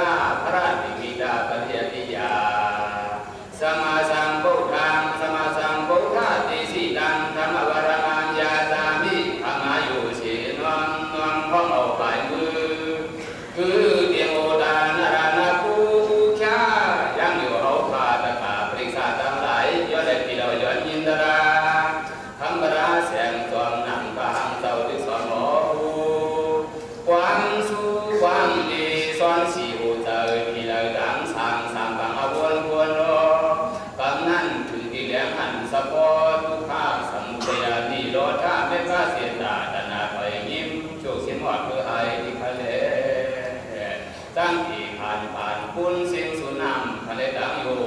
าพระติวิดาปริยติยาสมาสังพุทธังสมาสังพุทธาติสีดังธรรมวรมัญญาสามิธรรมายุสีนวงพ้องเอาไปมือคือเตียงโอดานารานาภูชายังอยู่เอาพาตถาปริกษาทั้งหลายย้อนได้ที่เราย้อนยินดาราธรรมราแสงสวงนั่งกลางเจ้าที่สอนหมอภูความสู้ความดีสอนสีหูเจอที่เราดังสั่งบางอาวนควรรอกำนั้นถึงที่เลี้ยงหันสะพอทุกภาคสมุทยานีโลธาไม่พระเสียดาดนาไปยิ้มโชคเสียงหอดเพื่อให้ที่ทะเลตั้งที่ผ่านคุณสิ่งสุนำทะเลดังอยู่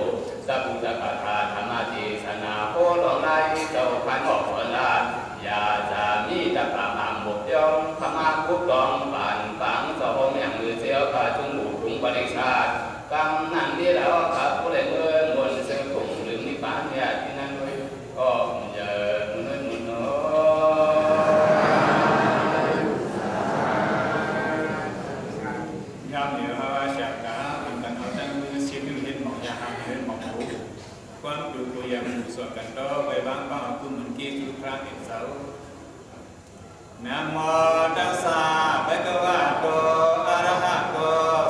สัพพุทธคาถาธรรมติสนาโพลองไล่เจ้าพันออกผลลาดยาจามีตะปะมังบกย่อมขมาคุกกองป่านฝังสะหงอย่างมือเสียวขาจุงบุถุงบริชาติกำนั่นที่แล้วขับผู้ใดเมื่อมนเสือผงหรือนิพพานเนี่ยที่นั่นด้วยก็เยอะมุ่นโน้ยามเหนือฮาวาชากาอันกันเอาตั้งมือชิ้นหนึ่งเห็นหมอกยาหางเห็นหมอกหูความดูกุยามส่วนกันโตไปบ้างก็คุณเหมือนกี้สุพระเอกเสานะโมตัสสะภะคะวะโตอะระหะโต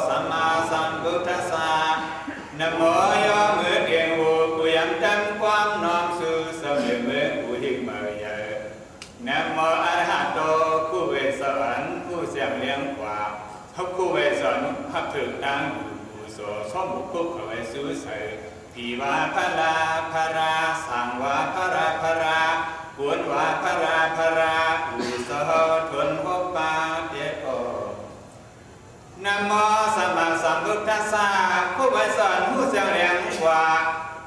สัมมาสัมพุทธัสสะนะโมยอมือเดียงหูกุยามจำความน้อมสู่สมเด็จเมื่อผู้หิงเมื่อเยอะนะโมอะระหะโตผู้เวสสวรรค์ผู้เสียงเลี้ยงกว่าทับคู่เวสสวรรค์พับถึงตั้งผู้โสช่อมบุกคุกเอาไว้สู้เสือปีวาพระราสังวาพระกวนวาพระอุสหทนพบปาเดียโอนะโมสัมมาสัมพุทธัสสะผู้ไว้สอนผู้เสียงเรียงกว่า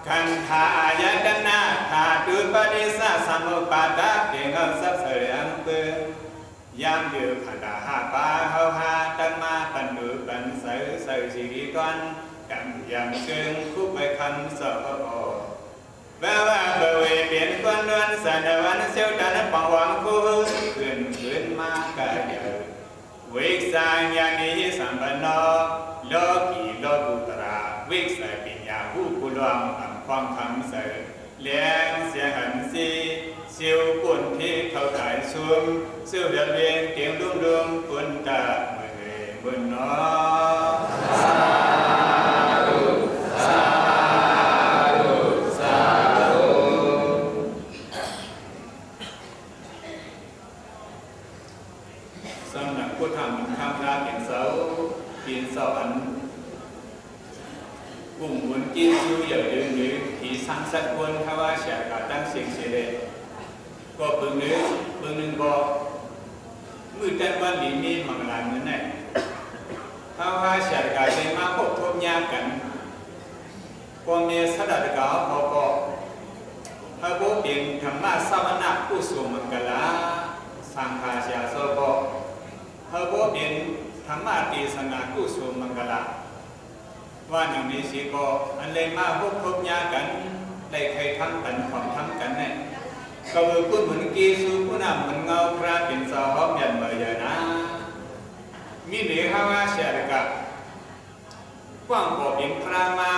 คันธายตนะธาตุปฏิสัสสมุปปาทะเพียงเอาสับเสียงเปื้อยามเดือขันธาหาปาเฮาหาตั้งมาปันดูปันเสือสิริกรกันยังเกินคู่ไปคันสะพอแววเบเวเปลี่ยนคนนวลสันวันเสียวดันปังหวังคู่ขึ้นมากะเยอะวิกษาญาณิสัมปันโนโลกีโลกุตระวิกษาปิญญาหูกุลวังอันความคำเสยเลี้ยงเสียหันซีสิวปุ่นที่เขาขายซุ่มซิวเดือดเวียนเตียงดุมปุ่นตาเมื่อบุญน้อกลุ่มบุญกินซูอย่างเดิมหรือที่สังสักคนข้าว่าเสียกาตั้งเสียงเสียเลยก็ปึงหนึ่งบอกมือแต่วันนี้มีมังลานนั่นแหละข้าว่าเสียกาได้มาพบทบยากันพอมีสดัดเก่าเขาก็พระโบเปียงธรรมะสวนาผู้สูงมังกลาสังฆาเสียโซโบพระโบเปียงธรรมะตีสนาผู้สูงมังกลาว่าหนึ่งในสี่ก็อันเลยมาพบทบยากันได้เคยทำกันของทำกันเนี่ยก็คือคุณเหมือนกีสูผู้นำเหมือนเงาพระเป็นสาวหอมยันเมื่อเยอะนะมีเหนือข้าว่าเสียกับกว้างกว่าเป็นพระมา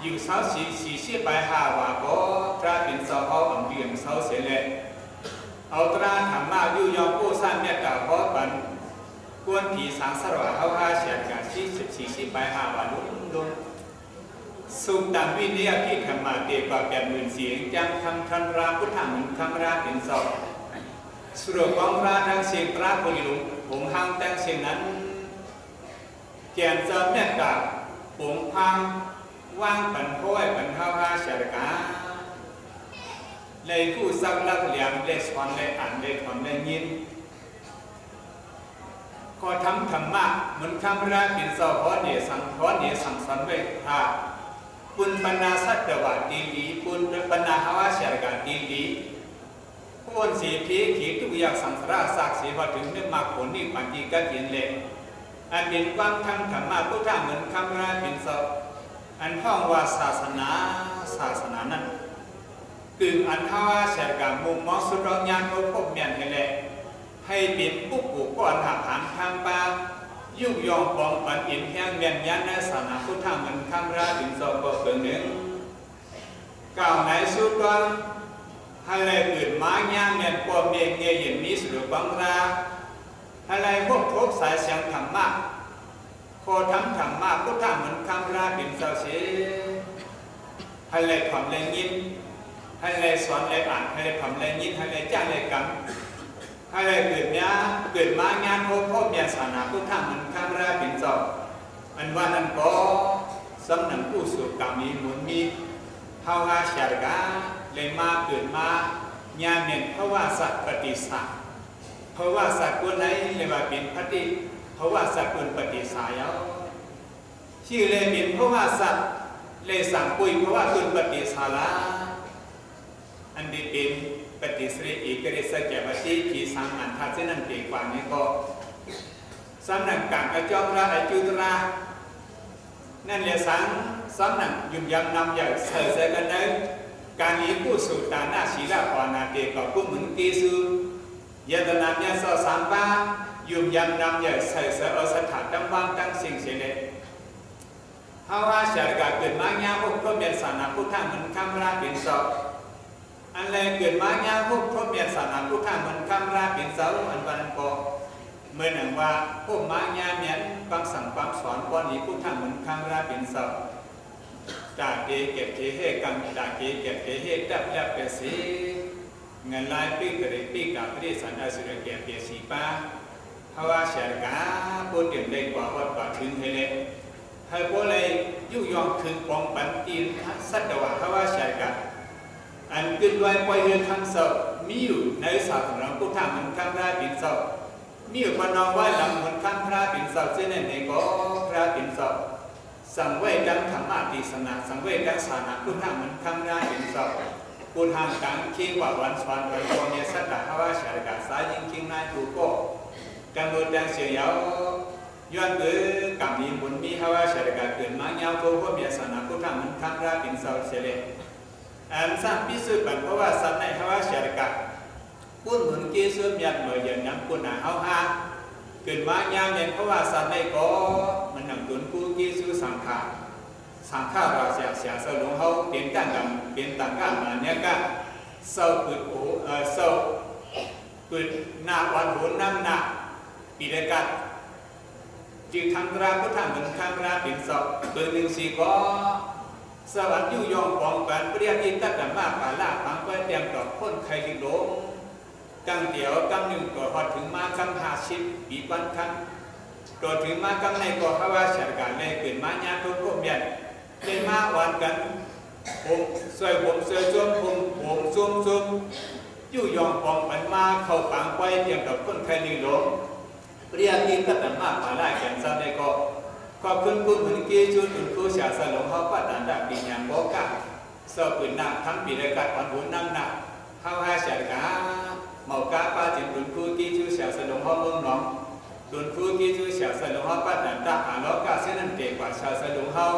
อยู่เสาสี่ไปหาว่าก็พระเป็นสาวหอมเบี่ยงเสาเสียเลยเอาตราธรรมะอยู่ยอมผู้สร้างเมตตาเพราะปันกวนผีสังสารวัตรเขาหาเสียกันสี่ไปหาว่าลุงสุขดังวินิยที่ธรรมะเดียกว่า80,000 เสียงจังทำทันราพุทธังคำราเป็นสอบสุรกองราทั้งเสียงพระปุริลุงผงห้างแต่งเสียงนั้นแก่นเจอเนี่ยกับผงพังว่างปันพ้อยปันเข้าหาเสียกาเลยผู้สักลักเหลี่ยมเลยสอนเลยอ่านเลยทำเลยยินก็ทำธรรมะเหมือนคำราเป็นสอบเพราะเนี่ยสั่งสอนไว้ถ้าปุณปนาสัตวะดีดีปุณปนาหาวาเสียกันดีดีผู้คนสีพีขีทุกอย่างสังสารสักสีพอถึงเนื้อมาผลนี่ปัญญีก็เย็นเลยอันเป็นความทำธรรมะพุทธะเหมือนคำราเป็นสอบอันห้องว่าศาสนานั้นคืออันหาวาเสียกันมุมมองสุดญาณพบเมียนให้เลยให้เป็นผู้ปลูกก่อนหักหันทางปา ยุยองปองปันอินแห้งเมียนยันในศาสนาพุทธเหมือนคำราถึงสอบเปิดหนึ่งกล่าวในสุดว่าให้เลยเกิดมาญาเมียนปอเมียเงียยินมีสุดบังราให้เลยพวกทบสายเสียงธรรมะโคทำธรรมะพุทธเหมือนคำราถึงสอบเสียให้เลยทำเลยยินให้เลยสอนเลยอ่านให้เลยทำเลยยินให้เลยจ้างเลยกำให้เลยเกิดมางานพบเมียศาสนาพุทธเหมือนคำราถึงสอบอันว่านั้นก็สำนักผู้สุกรรมีหมุนมีภาวะเฉลกาเลยมาเกิดมาญาเนียนภาวะสัตว์ปฏิสัตว์ภาวะสัตว์คนไหนเลยว่าเป็นปฏิภาวะสัตว์คนปฏิสายเอาชื่อเลยเป็นภาวะสัตว์เลยสั่งปุยภาวะคนปฏิสาระอันนี้เป็นปฏิสริอีกเรศแก่ปฏิขีสังอันทัศนันเกกว่านี้ก็สำนักการอจอมราอจุตรานั่นเลยสังสำนักยุ่งยำนำอย่างเสยกันนั้นการนี้ผู้สุตานาศีลาปานาเตกับผู้เหมือนกีซูยตนาเนี่ยสอสามบ้ายุ่งยำนำอย่างเสยเอาสถานตั้งบ้างตั้งสิ่งเสียเลยภาวะเฉลกาเกิดมาญาพวกพระเมียนศาสนาพุทธเหมือนคำราเป็นสอบอันแรกเกิดมาญาพวกพระเมียนศาสนาพุทธเหมือนคำราเป็นเสาอันวันก็เมื่อหนังว่าพวกมาญาเนี่ยความสั่งความสอนก้อนนี้พุทธเหมือนคำราเป็นสอบจากเกเก็บเกเฮกังจากเกเก็บเกเฮดับดับเปสีเงินลายปีกระดิปีกับที่สันอาสุรเกียเปสีป้าภาวะเฉลกาพูดเด่นได้กว่าวัดกว่าถึงเฮเลให้พวกเลยยุยองถึงปองปันตีนสัตว์ว่าภาวะเฉลกาอันขึ้นด้วยปล่อยเงินทั้งสอบมีอยู่ในศาสนาพุทธเหมือนคำราเป็นสอบมีอยู่พนองว่าลำเหมือนคำพระเป็นสอบเช่นในก็พระเป็นสอบสังเวชดังธรรมะติสนาสังเวชดังศาสนาพุทธเหมือนคำราเป็นสอบพุทธังกังเคียงว่าวันสวรรค์วันโกเนสัตตะภาวะเฉลกาสายยิงเคียงนายถูกก็กังวลดังเสียยาวย้อนเกิดกรรมนี้บุญมีภาวะเฉลกาเกิดมาเงาโตพวกเมียศาสนาพุทธเหมือนคำราเป็นสอบเฉลยอันสัมพิสุทธิ์บันเพราะว่าสัตว์ในภาวะเฉลกาพูดเหมือนกีสุมีเหมือนอย่างนั้นคุณหาเอาห้าเกิดมาญาเนี่ยเพราะว่าสัตว์ในก็มันหนังตุนกูกีสุสังขารเราเสียสลงเขาเป็นต่างกันเป็นต่างกันมาเนี่ยก็เศร้าปืดโอ้เศร้าปืดหน้าวันโหนน้ำหนักปีเดียกันจึงทำราพุทธเหมือนคำราเป็นสอบเบอร์หนึ่งสี่ก็สวัสดิ์ยุยองปองกันเปรียบอินตัดมาปาลาฟังไว้เตรียมต่อพ้นใครจึงหลงกังเดียวกังหนึ่งก็พอถึงมากัง50 ปีวันครั้งตัวถึงมากังในก็ภาวะเฉลกาในเกิดมาญาทุกพวกเมียนได้มาวันกันผมสวยผมสวยจวมผมซุ่มยุยองปองกันมาเข้าปังไว้เตรียมต่อพ้นใครจึงหลงเปรียบอินตัดมาปาลาแก่นซ้ำในก็ขอบคุณคุณเหมือนกี้ชุดคุณครูเสียสลงเขาปัดดันดับปีอย่างบอกกันสอบปืนหนักทั้งปีเลยกัดปันหุ่นน้ำหนักเข้าให้เฉลกาเมากาป้าจิตดุนคูกี้ชูเสียสลงห้องเมืองหนองดุนคูกี้ชูเสียสลงห้องป้าดันตาหาล้อกาเส้นนั่นเก่งกว่าชาวสลงห้อง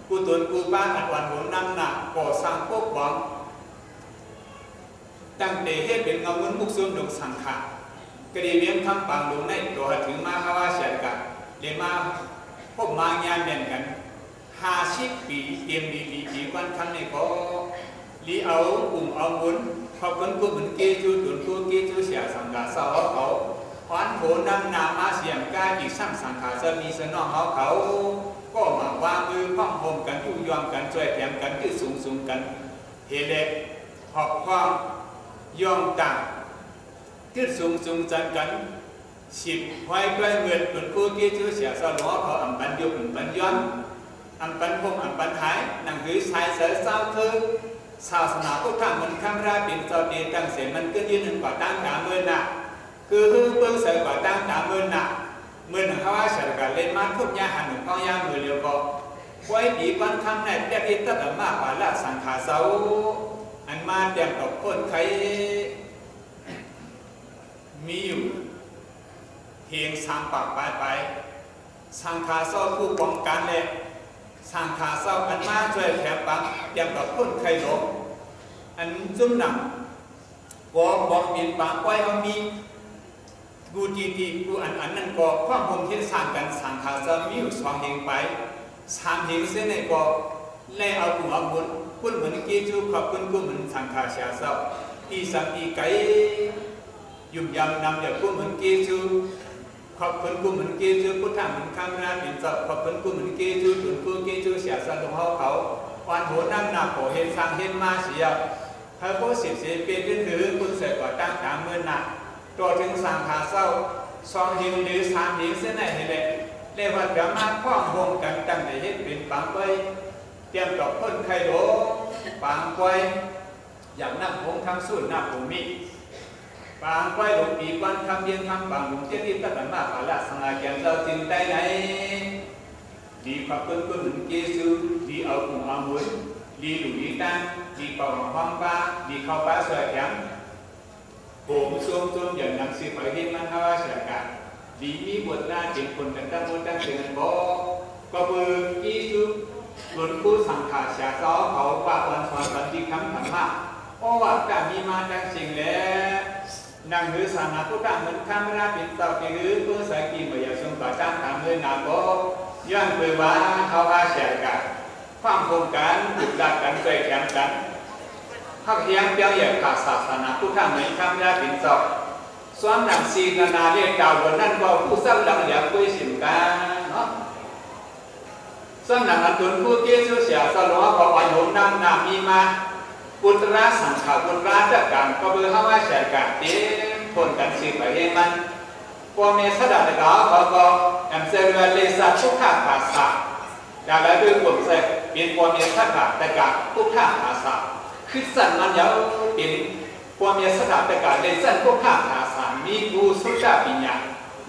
กูตุนกูป้าอัดวันหุ่นน้ำหนักก่อสร้างปกป้องตั้งเตะให้เป็นเงาเงินมุกซุ่มดงสังขารกระดิ่งเลี้ยงทำปังลงในตัวถึงมาภาวะเฉลกาเรียมาพวกมางานเด่นกัน50 ปีเตรียมดีวันครั้งในก็ลีเอากลุ่มเอาบุญขอบคุณกูเหมือนกีจูตุนกูกีจูเสียสังกาสาวเขาขวัญโหนำนามาเสียงกาอีกสร้างสังขารจะมีสนองเขาก็มาวางมือพ้องโฮมกันยุ่งยอมกันช่วยแถมกันที่สูงกันเฮเล็กหอบความยอมต่างที่สูงจันกันสิบไว้ใกล้เงินตุนกูกีจูเสียสาวเขาอัมปันยุบอัมปันย้อนอัมปันพงอัมปันหายหนังหือชายเสือเศร้าคือศาสนาพุทธเหมือนคำราเป็นเจ้าเดียตั้งเสียมันก็ยืนหนึ่งกว่าตั้งตาเมื่อน่ะคือเพิ่งเสือกว่าตั้งตาเมื่อน่ะเมื่อหนึ่งเขาว่าเฉลกาเล่นมาทุกยาหันหนึ่งข้อยามือเดียวก็ไว้ปีวันคำในเรียกอินตัดมาปาละสังขาเสาอันมาเตรียมตบคนใครมีอยู่เพียงสามปากไปสังขาเสาผู้ป้องกันเลยสังขาเศร้าอันมาช่วยแถมปังเตรียมกับคนใครหลงอันจุ่มหนังบอกบินปังไว้เขามี กูจีกูอันนั้นก็ความผมที่สร้างกันสังขารจะมีอยู่2เหงไป3เหงเส้นในก็แล่เอากูเอาบุญคุณเหมือนกี้จูขอบคุณกูเหมือนสังขารเสียเศร้าที่สัมปีไก่ยุ่มยำนำอย่างกูเหมือนกี้จูขอบคุณกูเหมือนกี้จูพุทธะเหมือนคำนาเป็นเจ้าขอบคุณกูเหมือนกี้จูถึงกูกี้จูเสียสละเขาวันโหนั่งหน้าโผเห็นสร้างเห็นมาเสียพระผู้สิบเสียเป็นถือคุณเสกว่าตั้งตามเมื่อหนักตัวถึงสังขารเศร้า2เหงหรือ3เหงเส้นไหนนี่แหละเรียกว่าเดี๋ยวมาข้องวงกันตั้งแต่เห็นเป็นปังไปเตรียมดอกพ้นไข่โหลปังไปอย่างนักพงทำสุ่นนักผมมีปางไว้หลงปีวันทำเย็นทำปังหลงเจ้าที่ตั้งแต่มาภาระสังอาเกียนเราจึงได้ไหนดีขอบคุณคุณเหมือนเกซูดีเอาcùngเอามุ้ยดีหลุยตั้งดีเป่าห้องป้าดีเข้าป้าเสือแข็งผมส้มอย่างนำสื่อไปเห็นมันท่าเสือกันดีมีบทหน้าจึงคนกันตั้งบนตั้งเสียงบอกก็เบอร์เกซูหลุนผู้สังขารเสียซ้อเขาว่าวันสอนวันที่คำธรรมะเพราะว่าการมีมาตั้งสิ่งแล้วนั่งหรือสานาผู้ตั้งเหมือนข้ามเวลาเป็นเต่าหรือผู้สายกินไม่อยากชมต่อจ้างตามเลยนาโกย้อนเปิดว่าเขาว่าเสียกันความโครงการจุดดักกันใจแข็งกันพักยังเปียงเหยียบขาดศาสนาผู้ตั้งเหมือนข้ามเวลาเป็นเต่าซ้อมหนังซีนาเรียกดาวบนนั่นว่าผู้สร้างหลังเหลียบคุยสิมกันเนาะซ้อมหนังอันตุนผู้เกี่ยวเสียสล้อของวันหงน้ำน้ำมีมาอุตราสังขารอุตราจักการก็เบอร์เข้าว่าเสียกันเต็มคนกันสิไปเองมันพวกเมสดับในเขาก็แอมเซอร์เลสัตทุกข้าภาษาอย่างไรด้วยกลุ่มเซเป็นพวกเมสดับแต่การทุกข้าภาษาคือสั่นมันยาวเป็นพวกเมสดับแต่การเลสัตทุกข้าภาษามีกูสุดาปิญญา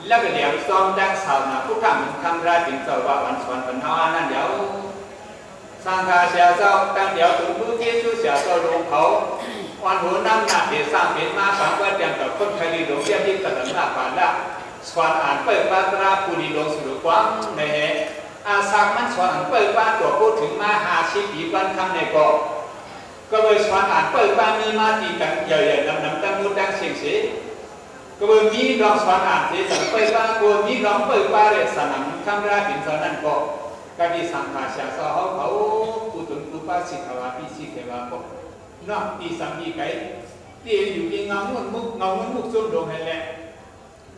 แล้วก็เดี๋ยวซ้อมดังสาวนาทุกข้ามันทำได้เป็นเจ้าว่าวันสวรรค์วันนอนั่นเดี๋ยวสังฆาเสียเจ้าตั้งเดี๋ยวถึงผู้เกี่ยวเสียเจ้าลงเขาวันหัวน้ำหนักเดี๋ยวสร้างเป็นมาฝังไว้เตรียมกับคนไทยดีหลงเยี่ยมยิ่งกระดับหน้าผ่านละสวรรค์อ่านเปิดปาตราผู้ดีลงสุดกว้างในเหตุอาสักมันสวรรค์เปิดปาตัวพูดถึงมา50 ปีวันคำในเกาะก็เลยสวรรค์อ่านเปิดปามีมาตีกันใหญ่ๆนำตั้งมุดดังเสียงเสียก็เลยมีรองสวรรค์อ่านเสียงเปิดปาก็มีรองเปิดปาเรศนาคำราเป็นสนั่นเกาะก็ดีสังฆาเสียเจ้าเขาผู้ตุนผู้ป้าสิทาวาพิสิเทวาปกนอกที่สามีไก่ที่อยู่ที่เงาหมุนมุกซุ่มลงให้แหละ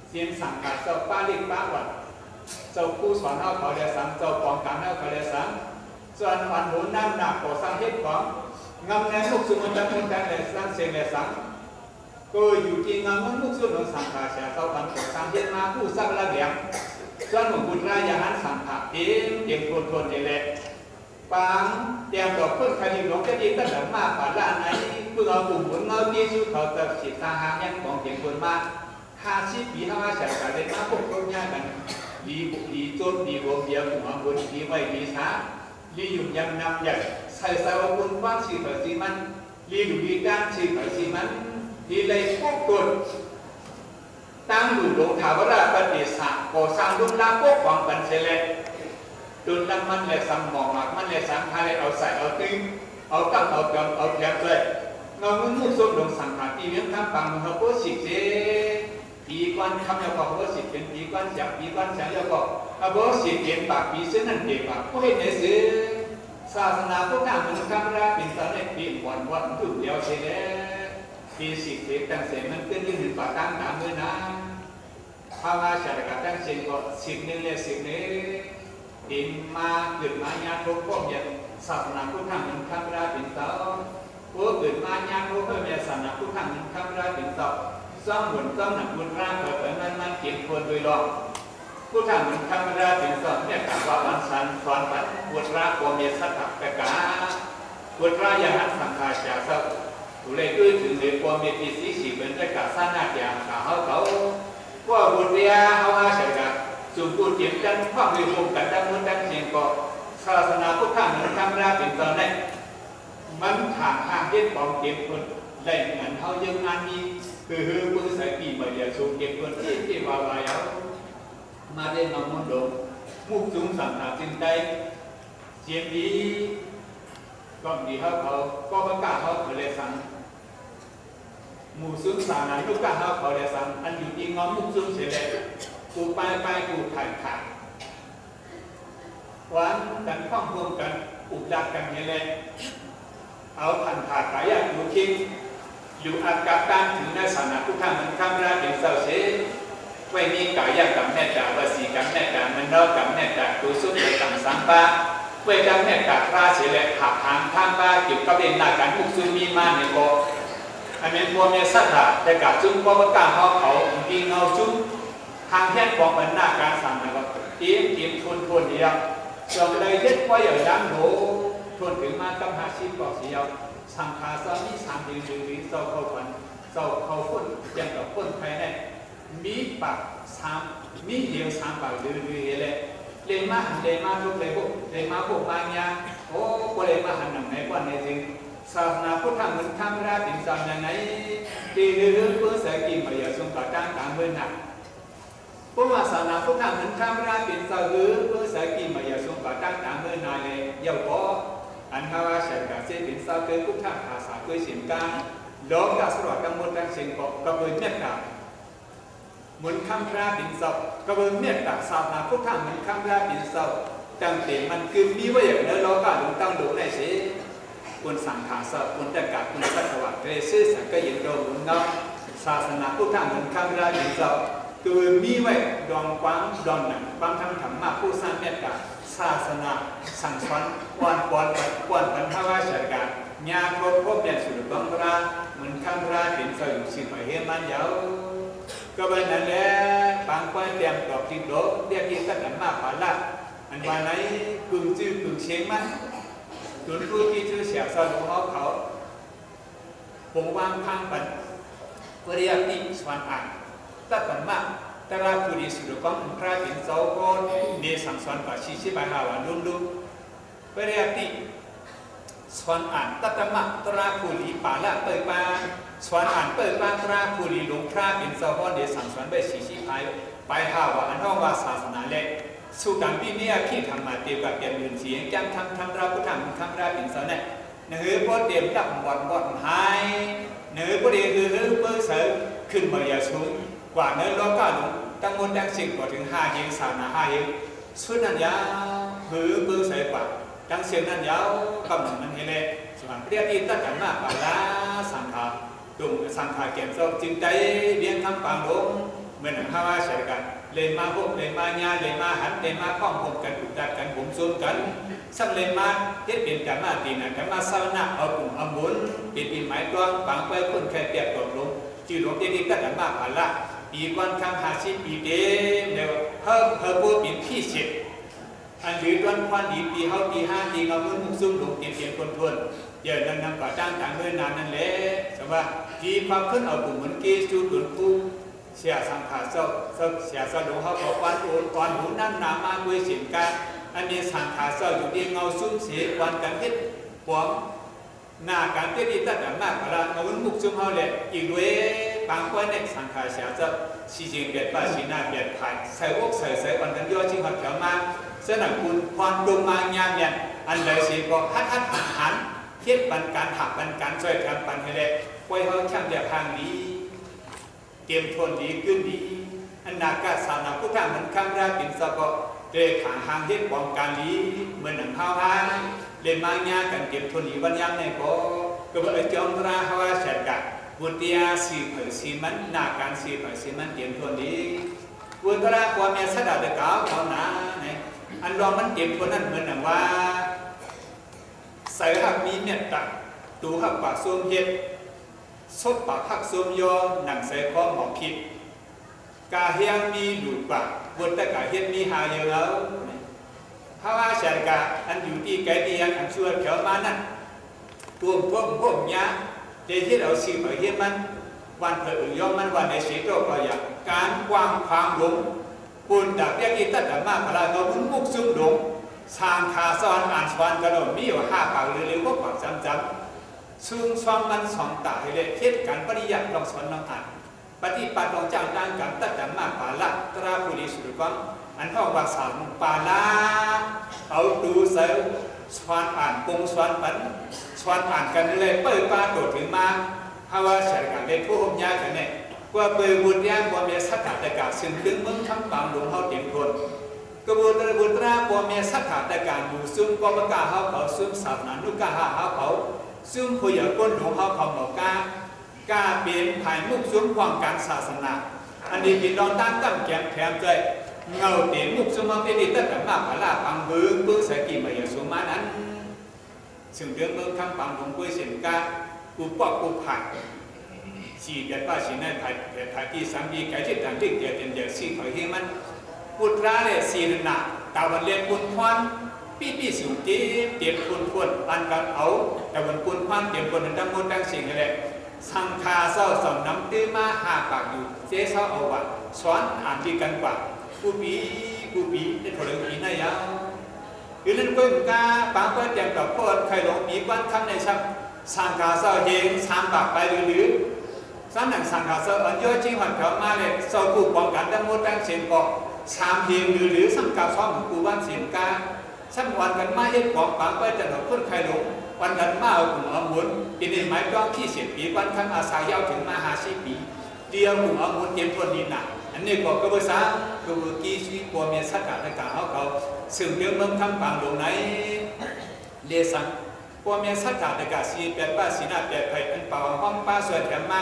เสียงสังกัดเจ้าป้าเล็กป้าวัดเจ้าผู้สอนเขาเรียกสังเจ้าปองการเขาเรียกสังส่วนวันหัวน้ำหนักก่อสร้างเฮ็ดของงำในมุกซุ่มมันจะมุ่งแต่เลยสังเสียงเลยสังก็อยู่ที่เงาหมุนมุกซุ่มของสังกัดเจ้าเขาวันก่อสร้างเฮ็ดมาผู้สร้างระเบียงส่วนหมู่บุญรายหันสังกัดเต็มคนนี่แหละปังเตรียมดอกเพิ่งขยิบหลงจะดีตั้งแต่มาผ่านละไหนเพื่อเอาปุ่มหมุนเงาที่ชูเขาจะสิทธาหางยังของเต็มคนมา50 ปี5 แสนกันเลยมาพวกคนง่ายกันดีจนดีวงเดียวหัวบุญดีไว้ดีช้าดีอยู่ยังนำใหญ่ใส่สาวบุญว่างสีเผยสีมันดีอยู่ดีด้านสีเผยสีมันดีเลยพวกตนตั้งอยู่หลงถาวรปฏิสัตว์ก่อสร้างรุ่นลาพวกหวังกันเสร็จดุลน้ำมันเลยสั่งหมอกหมักมันเลยสั่งให้เอาใส่เอาติ้งเอาตั้งเอาเกลือเอาแกงเลยเงามุ่งส้มลงสั่งหาปีเลี้ยงทั้งปังเขาก็สิเจปีก้อนคำแล้วก็เขาสิเป็นปีก้อนจับปีก้อนแสงแล้วก็เขาก็สิเป็นปากปีเส้นนั่นเองปากก็ให้เนื้อซื้อศาสนาพวกนั้นมันคำราเป็นตอนนี้ปีวันถูกเดียวเสียปี10 ปีตั้งเสียมันขึ้นยืนปากตั้งหนาเมื่อนะภาวะเฉลี่ยตั้งเสียก็10 นึงเลย10 นึงดินมาเกิดมาญาทุกพวกเนี่ยศาสนาพุทธมันคำราเป็นเต่าพวกเกิดมาญาทุกพวกเนี่ยศาสนาพุทธมันคำราเป็นเต่าซ่อมหุ่นซ่อมหนักบุญร่างเกิดมันเก็บคนโดยรอบพุทธมันคำราเป็นเต่าเนี่ยกล่าวว่าวันสันสอนปัดบุญร่างโกเมสัตตะกาบุญร่างอย่างนั้นสังขารเสียสับผู้เล่ยถึงเด็กโกเมติสีสีเป็นได้กับสั้นหน้าอย่างเขาว่าบุญเรียเขาอาศัยกันส่วนผู้เตรียมกันความมีรวมกันดังนั้นดังเสียงก็ศาสนาพุทธมันคำราเป็นตอนนั้นมันถางทางเย็นปองเก็บคนได้เหมือนเขายังงานนี้คือผู้สายปีมาเดียวสูงเก็บคนที่วาวายเอามาได้นำมุ่งลงมุ่งสูงสัมผัสจินใจเสียงดีก็ดีเขาก็ประกาศเขาเลยสั่ง หมู่ซุ้มสานาลูกกาเขาเรียกสังอันอยู่ที่งอมุกซุ้มเสร็จแล้วกูไปกูถ่ายขาดวันกันข้องรวมกันอุดดักกันนี่แหละเอาพันธากายอยู่คิงอยู่อากาศการถึงในสานาทุกท่านมันข้ามราเป็นเสาเสไว้มีกายกับแม่จ่าวสีกับแม่จ่ามันนอกกับแม่จ่าดูสุดในต่างสังปาเวลาแม่จ่าพระเสด็จหักทางข้ามบ้าเกี่ยวกับเรื่องนาการมุกซุมีมาในโกอันเป็นพวกเมสัตว์แต่กับจุ้งพวกการเขาปีเงาจุ้งทางแท่นของบรรณาการสั่งนะครับทีมทุนเดียวส่วนใดเท็จว่าอย่างดังโหทุนถึงมากำหาชีพบอกเสียวสังขารสามี3 เดือนเศร้าเข้าพันเศร้าเข้าพ้นยังกับพ้นภายในมีปาก3มีเดียว3 ปากเดือนเลยเลยมาทุกเลยมาพวกบางอย่างโอ้ก็เลยมาหันหนังไหนก่อนในจริงศาสนาพุทธมันข้ามราติสามอย่างไหนดีหรือเพื่อเสกิมายาสงกัดจ้างต่างเมืองหนักเพราะว่าศาสนาพุทธมันข้ามราติสามหรือเพื่อเสกิมายาสงกัดจ้างต่างเมืองหนักเลยเยาว์ก็อันว่าเสกการเสด็จสาวเกิดพุทธภาษาเกิดเสียงการหลอกดัสรอดกังวลกันเสียงก็เบิดเมตตาเหมือนข้ามราติสามก็เบิดเมตตาศาสนาพุทธมันข้ามราติสามตั้งแต่มันคือมีว่าอย่างนั้นเราก็หลงตั้งหลงในเสียคนสังขารสัพคนแต่กับคนสัตว์วัฏเรซื่อสังก็ยินโดนเนาะศาสนาพุทธมันข้ามราติสามคือมีไว้ดองกว้างดองหนังความทำธรรมะผู้สร้างเมตตาศาสนาสั่งสอนวันบรรพวาชการญาครบพบเปลี่ยนสุดบังราเหมือนข้ามราเป็นสยุสิบเฮียมันยาวก็เป็นนั่นแหละบางคนเตรียมตอบที่โดเรียกที่ตั้งแต่มาปาละอันวันไหนกึ่งจื้อกึ่งเชียงมันตุนรู้ที่ชื่อเสียงสอนของเขาผมวางพังปันเรียกที่สวรรค์อ่านตั้งแต่มาแต่ละผู้ดีสุดก็มันพระเป็นเจ้าคนเนสังสอนกับชีบายหาวันรุ่งเรียกที่สวรรค์อ่านตั้งแต่มาตราผู้ดีป่าละเปิดปานสวรรค์อ่านเปิดปานตราผู้ดีหลงพระเป็นเจ้าคนเนสังสอนไปชีพายไปหาว่าอันห้องว่าศาสนาเล็กสุดังปีนี้ที่ทำมาเตียวกับเปลี่ยนอื่นเสียงจำทำเราผู้ทำคำราเป็นเสน่ห์เนื้อพอเตรียมดับบอดหายเนื้อพอดีคือเพื่อเสริมขึ้นมาอย่าสูงกว่าเนื้อล้อก้าลงตั้งมนตั้งสิ่งกว่าถึง5 เยงสานา5 เยงสุดนั้นยาวคือเพื่อเสริมกว่าตั้งเสียงนั้นยาวกำลังมันเห็นเลยส่วนเรียกที่ตั้งแต่มาปาลาสังขารตุ่มสังขารเก็บศพจึงใจเลี้ยงคำปางลงเหมือนข้าว่าใช่กันเลยมาพวกเลยมาญาเลยมาหันเลยมาข้องผมกันอุดตัดกันผมซูนกันสักเลยมาเทียบเป็นกันมาตีนั้นกันมาสาวนาเอากลุ่มอมุนเป็นปีหมายตัวบางไปคนแค่เปียกตกลงจีหลวงเจดีย์ก็แต่มาผ่านละปีก่อนคำ50 ปีเดิมเดี๋ยวเพิ่มพูดเป็นพี่เสร็จอันหรือตอนควันดีปีเขาปี5ปีเอาเงินมุกซุ่มลงเตียนคนทวนเยอะนั่นนำก่อจ้างต่างเงินนานนั่นแหละแต่ว่าที่ความขึ้นเอากลุ่มเหมือนกีจูดุนคู่เสียสังขารเสียสะดวกเขาบอกวันโอนก่อนหูนั่นนามาด้วยเสียงการอันนี้สังขารอยู่ดีเงาซุ้มเสียวันกันเฮ็ดปวงหน้าการเทียดีตั้งแต่มากแล้วเอามุกซุ่มเขาเลยอีกด้วยบางคนเนี่ยสังขารเสียสีจริงเปลี่ยนไปสีหน้าเปลี่ยนไปใส่อกใส่วันกันย่อชิงหัดเขียวมาเส้นหนังคุณความดมมางามเนี่ยอันใดสีก็ฮัดหันเทียบปันการหักปันการช่วยกันปันให้เลยไว้เขาช่างเดียบทางนี้เตรียมทนดีขึ้นดีอันนักการศาสนาพุทธมันข้ามราปินสะก็เด็กหางหางเฮ็ดป้องกันดีเหมือนหนังข้าวหางเล่นมาญากันเตรียมทนดีวันยังในก็ว่าจอมราฮาวาเสกะบุตรยาสีเผยสีมันนักการสีเผยสีมันเตรียมทนดีบุตรราความเมียสะดัดเด็กเก่าเขาหนาเนี่ยอันรองมันเตรียมทนนั่นเหมือนหนังว่าใส่หักมีเมตตาตูหักปากส้มเฮ็ดซบปากหักส้มยอหนังใส่ข้อหมอกคิดกาเฮียงมีหลุดปากบนตะกาเฮ็ดมีหาเยอะแล้วเพราะว่าเสกะอันอยู่ที่ไกลที่ยังอันช่วยเขียวมานั่นตัวพวกยาเจที่เราสีเผยเฮ็ดมันวันเผยย่อมมันวันในสีโตก็อย่างการกว้างความหลงปูนดับเรียกที่ตั้งแต่มากพลาเราพุ่งมุกซุ่มหลงสางขาซ้อนอ่านสวรรค์กระโดดมีอยู่5 ปากเร็วๆก็ปากจำซึ่งซ้อมมัน2 ตาให้เล็กเทียบกันปริยัติลองสอนลองอ่านปฏิปัติลองจางด้านกันตั้งแต่มากปาละตราภูริสุริวังอันเท่าว่าสามปาละเอาดูเสือสวรรค์อ่านปงสวรรค์ปันสวรรค์อ่านกันเลยเปิดปาโดดถึงมา ภาวะเฉลี่ยกันได้ผู้ห่มยากันเนี่ยว่าเปิดบุญยาบ่มีสักการะการซึ่งถึงมึงทำตามหลวงเขาเต็มคนกบูตรบุตราบ่มีสักการะการบูซุ่มก็ประกาศเขาซุ่มศาสนานุกาเขาซุ่มผู้ใหญ่ก้นหลวงเขาบอกกล้าเปลี่ยนภายมุกซุ่มความการศาสนาอันนี้พี่น้องตั้งตั้งแกมแถมใจเงาเต็มมุกซุ่มมันเป็นตั้งแต่มาพลาปังเบื้องสกิมาอย่างสุมานั้นซึ่งเรื่องเมืองคำปังของกุ้ยเสียนกากูปอกกูผักสี่เดือนป้าสีนั่นไทยที่สามีไก่ที่ต่างที่เดียดเดียดสี่ถอยให้มันพุทธะเลยสี่หนักตาวันเลี้ยงปุนควันปี้สูงเตียมปุนปันกันเอาแต่วันปุนควันเตียมปุนนั้นตั้งมดตั้งสิ่งอะไรสังคาเศร้าสองน้ำตื้อมาหาปากอยู่เจ๊เศร้าเอาว่าสอนอ่านดีกันกว่ากูปีได้ถอยปีน่ายาวอยู่นั่นก็กาปังก็เตรียมกับพ่อใครหลงปีกวันคำในช่างสังคาเศร้าเฮงสามปากไปหรือสันหนังสังคาเศร้าอันย่อยจริงหันเขามาเลยเศร้ากูป้องกันตั้งมดตั้งเสียงบอกสามเฮงหรือสังกาซ้อมกูวันเสียงกาสักวันกันมาเฮ็ดของปังไปแต่เราคนใครหลงวันกันมาเอากลุ่มเอาหมุนปีนี้หมายก็ที่เสียปีวันคำอาศัยยาวถึงมา50 ปีเดียวกลุ่มเอาหมุนเตรียมตัวนี้หนักอันนี้ก็กระเบื้องสามกระเบื้องกี้ชีบัวเมียสักการะการเขาซึ่งเรื่องเมืองคำปังหลงไหนเลสังบัวเมียสักการะการสีแปดป้าสีหน้าแปดไผ่เป็นเป่าห้องป้าสวยแถมมา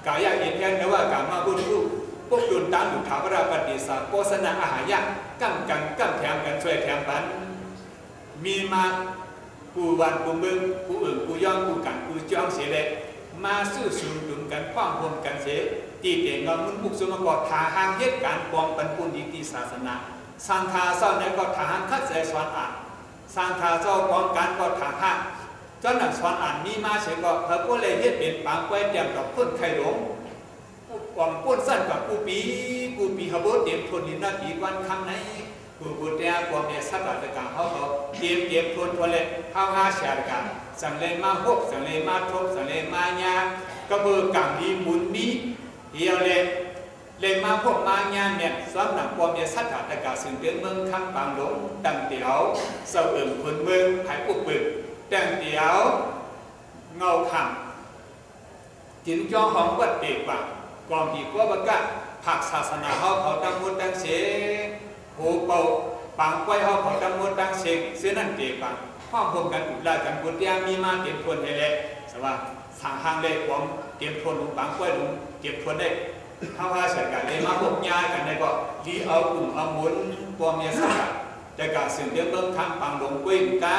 กายเห็นแค่แต่ว่ากามาบุญรูพวกดุนตามดุถาวราปฏิสาโฆษณาอาหารยากกั้มแถมกันช่วยแถมปันมีมากูวันกูมึงกูกูย่องกูกันกูจ้องเสียเลยมาสู้สูงดุมกันคว้างพมกันเสียตีเต่งเงามุนมุกสมกอดทาหางเหตุการณ์ปองปันปุญดีตีศาสนาสังฆาเศร้าในก็ทหารคัดเสสอนอ่านสังฆาเศร้าปองการก็ทหารจนหนังสอนอ่านมีมาเสียก็เขาก็เลยเฮ็ดเป็นปางไว้เตรียมกับพ้นไข่หลงปองพ้นสั้นกับกูปีเขาบอกเตรียมทนดินนาทีวันคำไหนกูบุตรเนี่ยความเนี่ยสักการะการเขาเตรียมทนตัวเลยเข้าหาเสียกันสังเลมาหกสังเลมาทบสังเลมาญากระเบือกังดีมุนมีเดียวเลยมาพวกมาญาเนี่ยสอนหนังความเนี่ยสักการะการสิ่งเรื่องเมืองคำปังหลงตั้งเตียวเสาอื่นคนเมืองหายปุบปึกตั้งเตียวเงาขังจินจ้องของวัดเตกว่าก่อนที่ก็ประกาศผักศาสนาเขาตั้งมุดตั้งเสโหเป่าปังไว้เขาตั้งมุดตั้งเสกเสียนั่นเตกว่าห้องพมกันอุลากันบุตรยามีมาเตรียมทวนให้เลยสว่าสั่งห้างเลยความเตรียมทวนลงปังไว้ลงเก็บทวนได้ถ้าว่าเสร็จกันเลยมาพวกยากันได้ก็ดีเอากลุ่มเอาหมุนตัวเมียสักแต่การสื่อเรื่องเบิ่งทางปังลงกุ้ยกา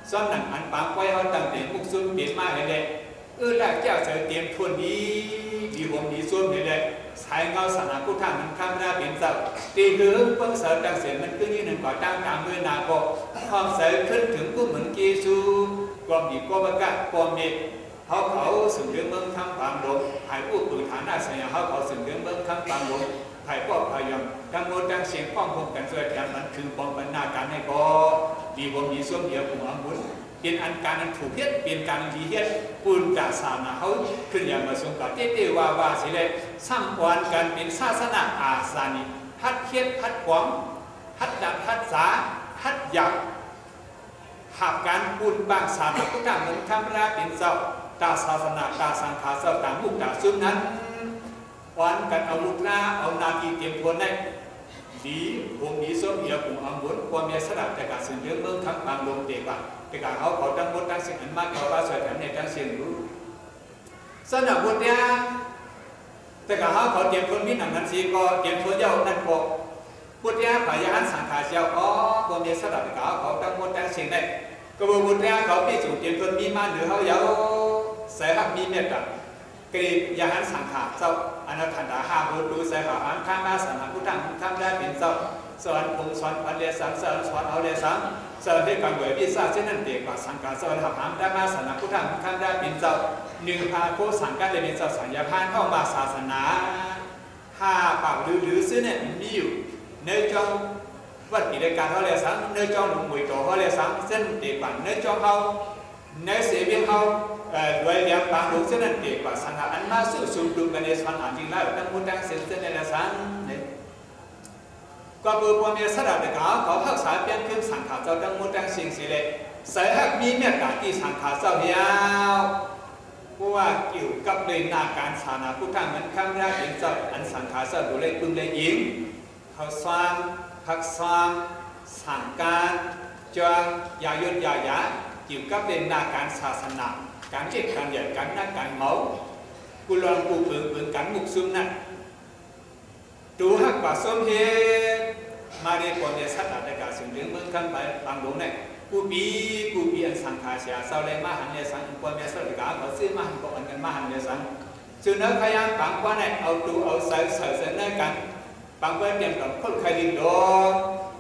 ซ้อนหนังอันปังไว้เขาตั้งแต่มุกซุ่มเปลี่ยนมาให้เลยแรกเจ้าเสือเตรียมทวนดีผมดีส่วนให้เลยสายเงาสนาพุทธามันข้ามหน้าเป็นเสาตีคือเพิ่งเสริมดังเสียงมันก็ยี่หนึ่งก่อตั้งตามเมื่อนาโกความเสริมขึ้นถึงผู้เหมือนกีซูความดีก็ประกาศความเมตเขาสื่อเรื่องเมืองทำความหลงหายผู้ปืนฐานหน้าเสียเขาสื่อเรื่องเมืองทำความหลงหายก็พยายามทั้งหมดทั้งเสียงป้องพงกันช่วยกันมันคือป้องกันหน้าการให้ก็ดีผมดีส่วนเดียวผมอามุนเป็นอันการอันถูกเฮ็ดเป็นการดีเฮ็ดปูนกาสานาเขาขึ้นอย่างมาสงกับเต้ว่าสิเลยสร้างวันกันเป็นศาสนาอาสานิฮัดเฮ็ดฮัดหวังฮัดดักฮัดสาฮัดหยักหากการปูนบางศาสนาพุทธเหมือนคำราเป็นเจ้าตาศาสนาตาสังขารเจ้าต่างมุกตาซุ่มนั้นวันกันเอาลูกหน้าเอานาทีเตรียมทวนได้ดีผมดีส้มเดียวผมเอาหมุนความมีสระแต่การสื่อเรื่องเมืองทั้งบางลงเตะบ้างแต่การเขาตั้งบทตั้งสิ่งอันมากเขาว่าสวยแถมในตั้งเสียงรู้สนับบทเนี่ยแต่การเขาเตรียมทวนมิหนังนั้นสีก็เตรียมทวนเย้านั่นก็บทเนี่ยพยานสังขารเจ้าความมีสระแต่เขาตั้งบทตั้งสิ่งได้กระบวนบทเนี่ยเขาพิสูจน์เตรียมทวนมีมาหรือเขาเย้าใส่หักมีเมตตากรียาหันสังขารเจ้าอนัตถันดาหาบุตรดูใส่ขานข้ามมาสนาพุทธังข้ามได้เป็นเจ้าสอนผมสอนพันเลสังสอนเอาเลสังสอนให้การเวทีศาสตร์เช่นนั้นเด็กกว่าสังการสอนหักได้มาสนาพุทธังข้ามได้เป็นเจ้าหนึ่งพาโคสังการเลยเป็นเจ้าสัญญาพานเข้ามาศาสนาห้าปากหรือซื้อเนี่ยมีอยู่เนื้อจองวัดกิจการเขาเลสังเนื้อจองหลวงมวยโตเขาเลสังเส้นเด็กกว่าเนื้อจองเขาเนื้อเสียเบี้ยเขาด้วยเรียงบางลูกเส้นนั้นเด็กกว่าสังกัดอันมาสู้สูงดุกันในสวรรค์จริงแล้วตั้งมุดตั้งเส้นในละสังเนี่ยก็เบอร์พวกมีสระเด็กเขาหักสายเปลี่ยนขึ้นสังขารเจ้าตั้งมุดตั้งสิ่งสิเละใส่หักมีเมตตาที่สังขารเจ้าเดียว เพราะว่าเกี่ยวกับเรื่องนาการศาสนาพุทธะมันข้ามได้เป็นเจ้าอันสังขารเจ้าดูเลยปึงเลยยิงเขาสร้างพักสร้างสั่งการจางยายุดยายาเกี่ยวกับเรื่องนาการศาสนาการเจ็บการใหญ่การนักการเมากุลองกูเปิงการมุกซุ่มนั่นดูหักกว่าส้มเฮมาเรียกว่าเนี่ยสัตว์อะไรกันสิ่งเรื่องเมืองกันไปบางหลวงเนี่ยกูปีอันสังขารเสียเศร้าเลยมาหันเนี่ยสังกว่าเนี่ยสัตว์กาเขาซื้อมาหันก็อันกันมาหันเนี่ยสังซึ่งเนื้อขยันบางกว่าเนี่ยเอาดูเอาใส่เนื้อกันบางกว่าเตรียมกับคนใครดินโด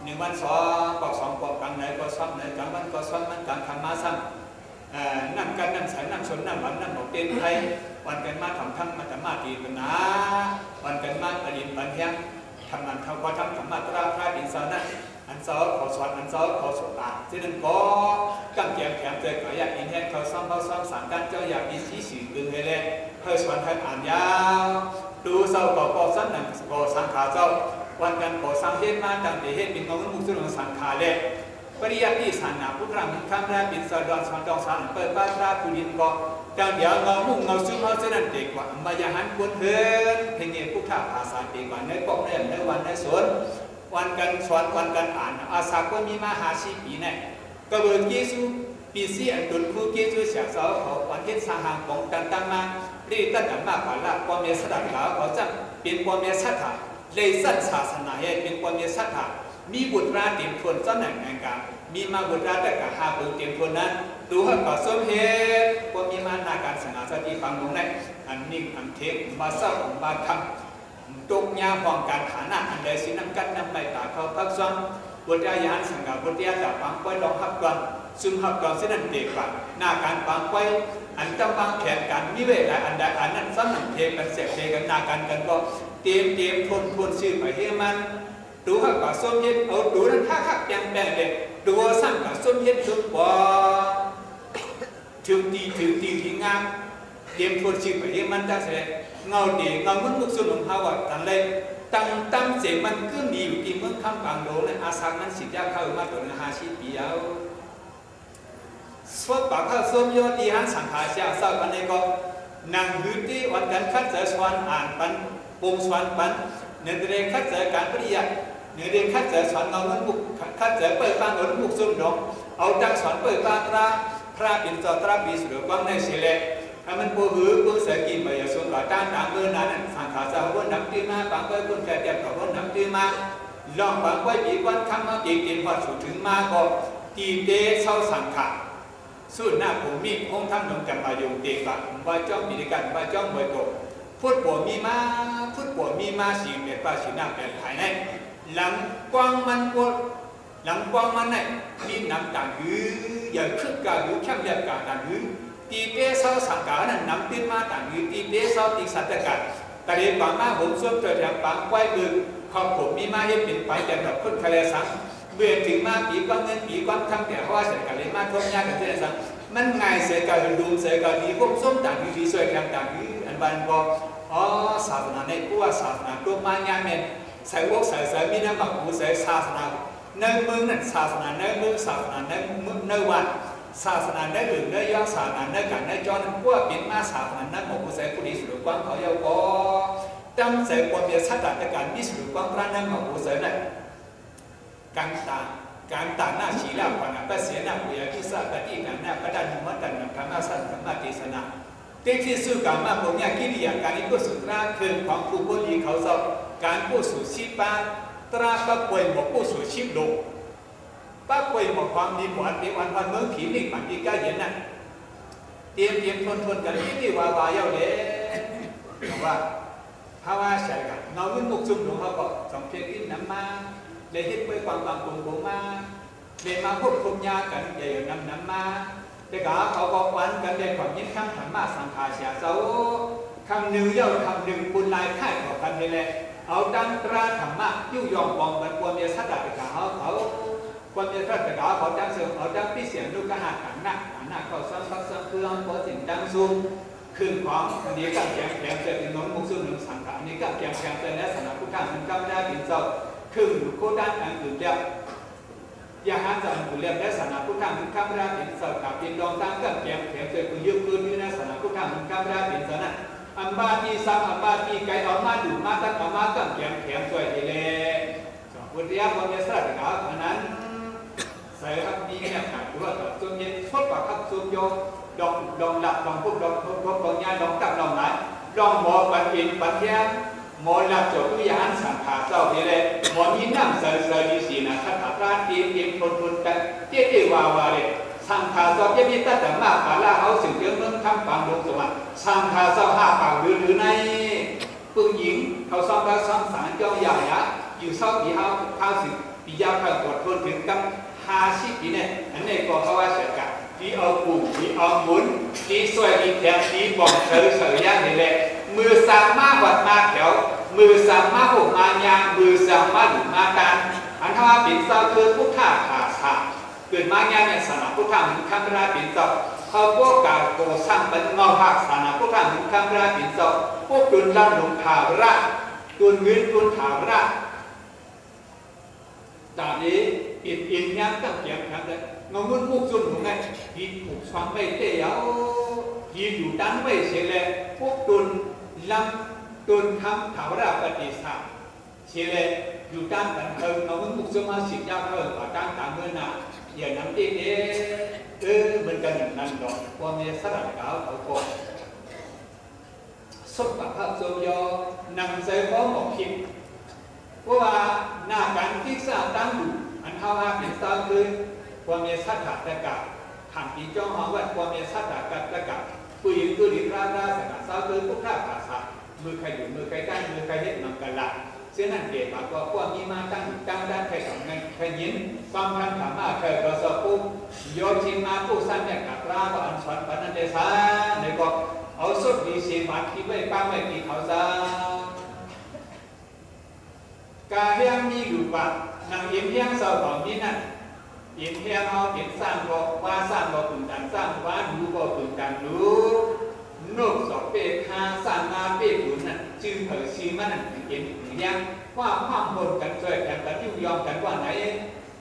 หนึ่งวัน2 กอกางไหนก็ซ้ำไหนกลางวันก็ซ้ำมันกลางคำมาซ้ำนั่งกันนั่งใส่นั่งชนนั่งหลังนั่งบอกเต้นไทยวันกันมาทำทั้งมาแต่มาตีกันนะวันกันมาอดีตบันเทียงทำงานเท่าก็ทำมาตราพระดินสานั้นอันเสาขอสวดอันเสาขอสวดอ่านที่นั่นก็กั้งแกมแขมเจอขออยากอินเทนเขาซ้ำสั่งการเจ้าอยากมีสีสีดึงให้เลยเพื่อสวดให้อ่านยาวดูเสาก็สั้นนั่นก็สังขาเจ้าวันกันก็สังเทศมาตั้งแต่เหตุเป็นของมุขสุนสังขาเลยปริยัติศาสนาพุทธะมันข้ามได้เป็นสะดอนสอนดองสารเปิดบ้านราภูดินก็จังเดียวเงามุ่งเงาซุ้มเขาเส้นนั้นเด็กกว่ามายาหันควรเพื่อนเพลงเงี้ยพุทธะภาษาเด็กกว่าในปกในวันในสวนวันกันสอนวันกันอ่านอาสาก็มีมา50 ปีเนี่ยก็เบิกเยซูปีซีอันตุนคู่เยซูเสียสาวเขาวันเฮ็ดสหางของตั้งมารีตั้งแต่มาผ่านละความเมตตาเขาจะเป็นความเมตตาเลยสัตศาสนาให้เป็นความเมตตามีบุตรราเต็มทวนซ้ำหนังงานมีมาบุตรราแต่กับ5 เต็มทวนนั้นดูให้ก่อสมเหตุว่ามีมานาการสังหารสติฟังลงในอันนิ่งอันเทพมาเศร้ามาคำตกยาฟองการฐานะอันใดสินำกันนำไปตาเขาพักซ้ำบุตรยานสังกัดบุตรยาจากปังไว้ลองหับก่อนซึมหับก่อนเส้นนั้นเด็กกว่าหน้าการปังไว้อันจำปังแขนกันมีเวลาอันใดอันนั้นซ้ำหนังเทกันเสียเทกันนาการกันก็เตรียมทนชื่อไปให้มันดูหักกว่าส้มเย็นเอาดูนั้นถ้าขับยังแดงเด็กดูสั่งกับส้มเย็นสุดว่าถึงดีที่งามเตรียมทนชื่อไปให้มันจะเสร็จเงาดีเงามันมุกสุนของเขาว่าทันเลยตั้งเสียงมันก็มีอยู่ที่เมืองคำบางโดนั้นอาสามันสิทธิ์ยาเข้ามาตัวนึง50 ปีเอาสวดปากเข้าส้มยอดที่หันสังขารเสียเศร้ากันเลยก็นั่งหืดที่วันกันคัดเจอสวรรค์อ่านปันปงสวรรค์ปันเนื้อเรียนคัดเจอการปริยัติเนื้อเรียนคัดเจอสอนเงาเงินบุกคัดเจอเปิดบ้านหนุนบุกซุ่มดองเอาดังสอนเปิดบ้านพระเป็นจอตราปีสุดกว้างในเสลถ้ามันปูหือปูเสกินไปอย่าส่วนก่อต้านต่างเมื่อนั้นสังขารจะวนน้ำตีมาบางคนคนแก่เจ็บกับวนน้ำตีมาลองบางคนปีวันคำมาจีกินพอสุดถึงมาก็ตีเดเศร้าสังขารส่วนหน้าผมมีห้องทำนมจำปาโยงเด็กบัดว่าจ้องมีกันว่าจ้องไว้ตกพูดปัวมีมาสีเม็ดปลาสีน้ำเป็นภายในหลังกว้างมันปวดหลังกว้างมันเนี่ยมีน้ำต่างหืออย่าคึกกาหือเข้มยับกาต่างหือตีเป้เศร้าสังขารนั้นน้ำตื้นมาต่างหือตีเป้เศร้าตีสัตว์กัดแต่เรื่องบางมาผมส่วนเกิดอย่างบางไว้มือขอบผมมีมาให้เป็นไปแต่แบบคนทะเลสังเบื่อถึงมาปีกว้างเงินปีกว้างคำแต่เพราะว่าเสร็จกันเลยมาทบยากันทะเลสังมันง่ายเสียกันดูเสียกันดีพวกส้มต่างหือดีสวยแข็งต่างหืออันบันก็ศาสนาในผู้ว่าศาสนาตัวมาญาเมนใส่วกใส่มีน้ำหมักหูใส่ศาสนาในเมืองนั้นศาสนาในเมืองศาสนาในวันศาสนาในหรือในย่อศาสนาในการในจอนั้นผู้ว่าเป็นมาศาสนาในหมกหูใส่ผู้ดีสุดกว้างเขาเยาก็ตั้งใส่ความเบียดชัดแต่การมีสุดกว้างพระในหมกหูใส่ในการต่างหน้าชีลาภนาปัสเสนาปุยกิสาปฏิการหน้าประดันมัตตันธรรมะสันธรรมะเทศนาที่สู้กับมาพวกนี้กิริยาการนี้ก็สุดท้ายคือของผู้คนดีเขาสอบการผู้สู่ชีพปาตราปะป่วยหมกผู้สู่ชีพโลกปะป่วยหมกความดีหมดในวันเมืองผีนี่มันดีก้าเย็นน่ะเตรียมทนกันที่ว่าเย้าเลยว่าภาวะใช่กันเงาเงินมุกซุ่มหลวงเขาก็สองเพียงอินน้ำมาเลยเห็นไปความบงมาเลยมาพบคุมยากันใหญ่น้ำมาแต่ก็เขาบอกวันกันเด็กความยิ่งข้างธรรมะสังขารเสียเสาคำหนึ่งเย้าคำหนึ่งบุญลายค่ายของกันนี่แหละเอาดังตราธรรมะยุ่งยองปองกันความเมียสัตว์แต่เขาความเมียสัตว์แต่เขาดังเสือเอาดังพี่เสียงลูกกระหักหันหน้าเขาซ้ำเพื่อพอสิ่งดังซูมคืนของนี้กับแกมเจอเป็นน้องมุกซุ่มหนึ่งสังขารนี้กับแกมเจอและสนาพุทธะมันก้าวได้เป็นเจ้าคืนโคด้านอันอื่นเดียว ยาหารจะผู้เลี้ยงได้สนาพุทธังถึงข้ามราเป็นเสกเป็นดองตั้งกับแกมแถมเจอผู้ยืมคืนนี่นะสนาพุทธังถึงข้ามราเป็นสนะอัมบาตีซ้ำอัมบาตีไก่เอามาดูมาตั้งเอามากับแกมแถมช่วยเล่วุฒิยาความเยสระถึงเอาเพราะนั้นใส่ครับดีเนี่ยขาดตัวต่อจนเย็นชดกว่าครับจนโยดองหลับดองพวกดองยาดองตับดองไหนดองหมอปันอินปันเทียมหมอหลับจบวิญญาณสังขารเจ้านี่แหละหมอมีน้ำเสยดีสีนะขัดขัดร้านเตียงทนกันเจ๊วาวาเลยสังขารเจ้าจะมีตั้งแต่มากกว่าละเขาสิ่งเรื่องเมืองทำปังลงสวรรค์สังขารเจ้าห้าปากหรือในปืนหญิงเขาซ้อมแล้วซ้อมสารจ้องใหญ่ยอยู่เศร้าปีเขาข้าวสิปียาเขาตรวจทนถึงกับ50 ปีเนี่ยอันนี้ก็เขาว่าเสียกันที่เอาปุ่มที่เอาหมุนที่สวยที่แถมที่บอกเฉยย่างนี่แหละมือสามมาวัดมาแถวมือสามมาหกมายางมือสามมาหลุดมาการอันที่ว่าเป็นเศร้าคือพุทธะขาสาเกิดมายางเนี่ยสนาพุทธะมันคำราเป็นเจ้าเขาพวกการโกสร้างเป็นเงาหักสนาพุทธะมันคำราเป็นเจ้าพวกตุนลำหลงถาวระตุนเงินตุนถาวระจากนี้อินยังตั้งเกียงครับเลยงงมุนมุกซุนหนุ่มไงที่ถูกสวางไม่เตี้ยที่อยู่ด้านไม่เสียเลยพวกตุนลำตุนทำถาวรปฏิสัมเสียเลยอยู่ด้านกันเงงมุนมุกซุนมาสิยาเพิ่มกว่าด้านต่างเมื่อน่ะอย่างนั้นเตี้ยเหมือนกันนั่นดอกความมีสระขาวเขาโกสมบัติภาพโซยอนำใส่ข้อหมกคิดเพราะว่าหน้าการที่สร้างตั้งอยู่อันเท่าว่าเป็นสร้างคือความมีสัตถะตะกะทางที่จ้องหาว่าความมีสัตถะตะกะผู้หญิงคือดิราราสกัดสร้างคือพุทธะภาษามือใครอยู่มือใครตั้งมือใครเห็นนำกันละเส้นนั้นเกี่ยวกับว่าความมีมาตั้งด้านใครสองเงินใครยินความทันถามมาใครประสบปุ๊บโยชิมาผู้สั้นเนี่ยกับราว่าอันสอนปัญญาสาในก็เอาสุดดีเสียบาทที่ไม่ป้าไม่ตีเขาซะการเลี้ยงมีอยู่ป่ะนางเลี้ยงสาวของนี้นั่นเลี้ยงเอาเป็นสร้างบอกว่าสร้างบอกถึงการสร้างว่าดูบอกถึงการรู้นกสอบเป็ดคาสร้างมาเป็ดหุ่นนั่นจึงเผยซีมันนั่นเห็นยังความบนกันช่วยกันยุ่งยอมกันว่าไหน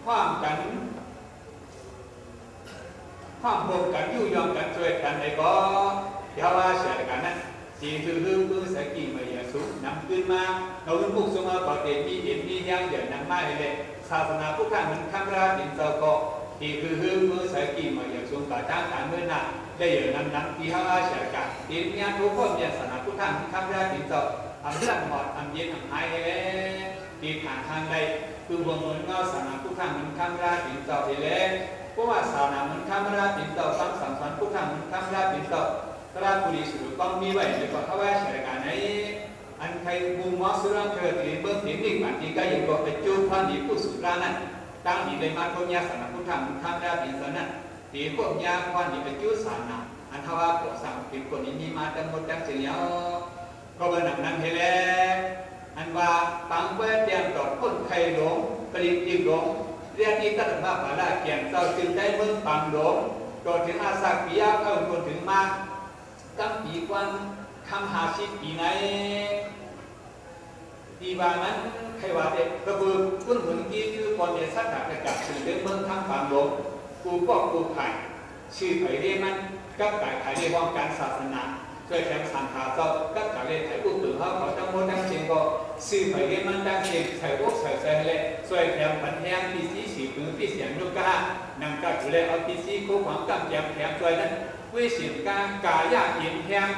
ความบนกันยุ่งยอมกันช่วยกันไหนก็ยาวาเสียกันนั่นสิ่งที่มือสกีมายาสุนำขึ้นมาเราลุ่มบุกสมาต่อเด็กมีเห็นมียังเดือดนำมาเลยศาสนาพุทธะมันข้ามราเป็นเจ้าก็ที่คือมือสกีมายาสุนต่อจ้างการเมื่อน่ะได้เดือดนำที่ฮาเสียกันที่มีทุกคนเนี่ยศาสนาพุทธะมันข้ามราเป็นเจ้าทำสั่งหมดทำเย็นทำหายเลยที่ทางใดคือหัวเหมือนเงาศาสนาพุทธะมันข้ามราเป็นเจ้าเลยเพราะว่าศาสนามันข้ามราเป็นเจ้าคำสั่งสอนพุทธะมันข้ามราเป็นเจ้าตราบุรีสุรก็มีไว้ในก็เขาว่าเฉลยกันในอันใครมุมมองสุรเกิดที่เบื้องถึงนิ่งมันที่ก็ยังก็ไปจูบพันธุ์ผู้สุรานั้นตั้งที่ได้มาคนยาสนาพุทธะมันข้ามราเป็นเจ้านั้นที่พวกยาพันธุ์ไปจูบสารนะอันทว่าพวกสั่งเป็นคนนี้มีมาตั้งหมดตั้งเสียก็เป็นหนักนั้นเห็นแล้วอันว่าปังเวทเตรียมต่อคนไทยหลงผลิตยิ่งหลงเรียกที่ตัดมาปาราเกียงเจ้าจึงได้เมืองปังหลงก็ถึงอาสักปียาเพิ่มคนถึงมาตั้งปีกวันคำ50 ปีไหนปีบางนั้นใครว่าเด็กกระเบื้องต้นหุ่นกี้คือคนเนี่ยสัตว์หักกับสื่อเรื่องเมืองทางฝั่งหลวงกูก็กูไข่ชื่อไผ่เรียมันกับไก่ไผ่เรียว่องการศาสนาช่วยแถมสังขารเจ้ากับไก่เรียไผ่กู้ตื่นเขาเขาตั้งโมตั้งเชียงก็ชื่อไผ่เรียมันตั้งเชียงไผ่พวกใส่เลยช่วยแถมผันแห้งปีสีสีปืนปีเสียงลูกกะนำกัดเลยเอาปีสีคู่ความกำแถมช่วยนั้นวิสิตการกายาอินแห้ง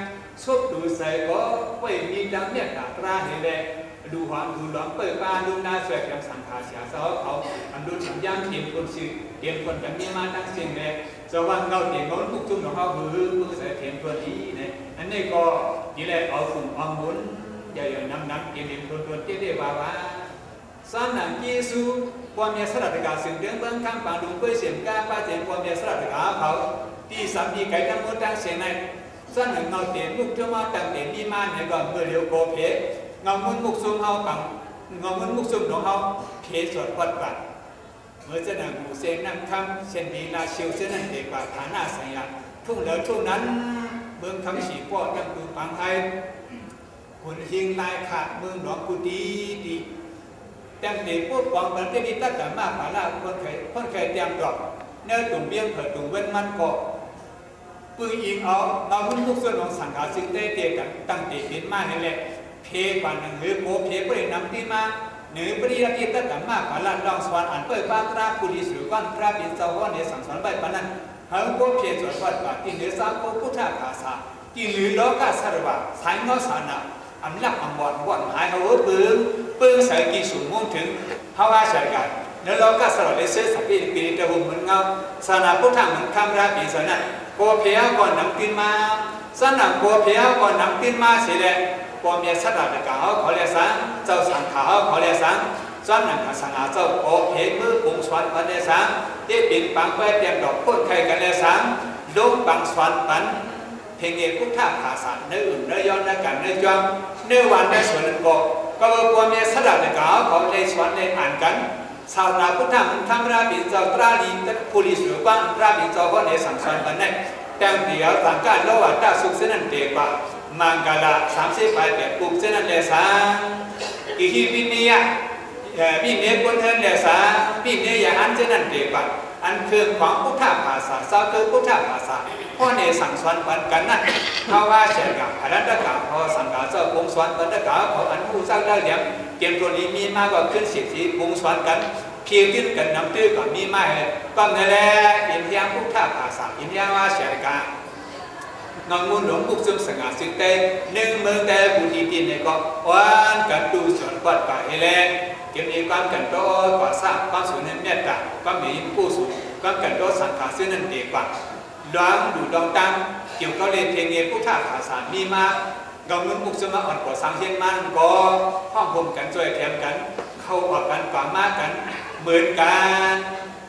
สุดดูใส่ก็ไม่มีดังเนี่ยตาตราเห็นเลยดูหวานดูหลอมเปิดปาดูนาสวยแถมสังขารเสียเสาเขาอันดูสัญญาณเทียมคนสื่อเทียมคนแบบนี้มาตั้งเสียงเลยจะวันเงาเทียมเขาทุกจุ่มของเขามือใส่เทียมตัวนี้เนี่ยอันนี้ก็ยี่แหละเอาฝุ่นเอาหมุนอย่าน้ำเทียมตัวเตี้ยว่าสารนังเยซูความมีสระตะการสิ่งเรื่องเบื้องข้างปางดูเพื่อเสียงก้าป้าเจียนความมีสระตะการเขาที่สามีไก่ทั้งหมดทั้งเสียงในส่วนหนึ่งเงาเตียนมุกเจ้ามาตั้งเตียนมีมาในก่อนเมื่อเลี้ยวโกเพเงามุนมุกซุ่มเฮาปังเงามุนมุกซุ่มของเฮาเพสวดวัดปัดเมื่อจะนั่งหูเซนนั่งคำเช่นดีนาชิวเช่นนั้นเด็กว่าฐานะสัญญาทุ่งเหลือช่วงนั้นเมืองคำสีป้อยังดูปังไทยหุ่นหิงลายขาดเมืองหนองกุดีดี แต่งตีปุ๊บวางเป็นที่ดีตั้งแต่มาป่าละคนเคยเตรียมดอกเนื้อตุ่มเบี้ยงเผิดตุ่มเว้นมันก็ปืนยิงเอาเราหุ้นลูกส่วนของสังขารซึ่งได้เตียกันตั้งตีดินมาให้แหละเพกว่าหนึ่งหรือโบเพก็เลยนำที่มาหรือปริยัติตั้งแต่มาป่าละลองสวรรค์อันเปิดบ้านตราปุริสุก้อนตราบินเจ้าว่าเนี่ยสั่งสอนใบปนั้นหางโบเพจสวดวัดที่เหนือสามโบพุทธคาสาที่เหนือโลกาสารวัตสายเงาสานะอันลักอันบอดบ่อนหายเขาปืนใส่กี่สูงมุ่งถึงภาวะเฉยกันเนื้อโลกาสารวัตเสื้อสับปีปีตะบุเหมือนเงาสานะพุทธเหมือนคำราปีสนั้นโกเพียก่อนนำขึ้นมาสนับโกเพียก่อนนำขึ้นมาเสียแล้วพอมีสัตว์ตะกาเขาเรียกสังเจ้าสังขารเขาเรียกสังซ้อนหนังสังอาเจ้าโกเพียมือปุ่งสวนเขาเรียกสังที่ปิ่นปังไปเตรียมดอกพ่นไข่กันเรียกสังดงปังสวนปันเพลงเอกพุทธภาษาเนื้ออื่นเนื้อย้อนเนื้อกันเนื้อจอมเนื้อวันเนื้อส่วนนั้นก็พอมีสัตว์ตะกาเขาเรียกสวนเรียกอ่านกันชาวนาพุทธมันทำราบินเจ้าตราลีตัดผู้ลิสุบ้านราบินเจ้าเขาเรียกสังสวนกันเนี่ยแต่งเดียวต่างกันระหว่างตาสุขเส้นนั้นเดียกว่ามังกร30 แบบปุกเส้นนั้นเลสาอีกวิเนียวิเนียคนเทินเลสาวิเนียอันเส้นนั้นเดียกว่าอันคือของพุทธภาษาสาวคือพุทธภาษาพ่อเนี่ยสั่งสอนปันกันนั่นเพราะว่าเชื่อกับพระนักกาพอสังฆาเจ้าปงสอนปันนักกาพออันผู้สร้างได้เลี้ยงเกมตัวนี้มีมากกว่าขึ้น10 สีปงสอนกันเพียงขึ้นกันน้ำตื้อกับมีมากเลยก็นั่นแหละอินเดียพุทธภาษาอินเดียว่าเชื่อกันงงมุนหลงบุกซึมสง่าสึกเตหนึ่งเมืองแต่บุตรีดินเนี่ยก็วันกันดูส่วนวัดป่าเฮเลเกี่ยวกับความกันโตก่อสร้างความสูญเมตตาความมีผู้สูงความกันโตสังขารซึ่งนั่นเองว่าล้างดูดองตังเกี่ยวกับเรื่องเพลงเงี้ยพุทธภาษามีมากงมุนบุกซึมมาอ่อนกว่าสังเทียนมันก็ห้องผมกันช่วยแถมกันเข้าออกกันกว่ามากกันเหมือนกัน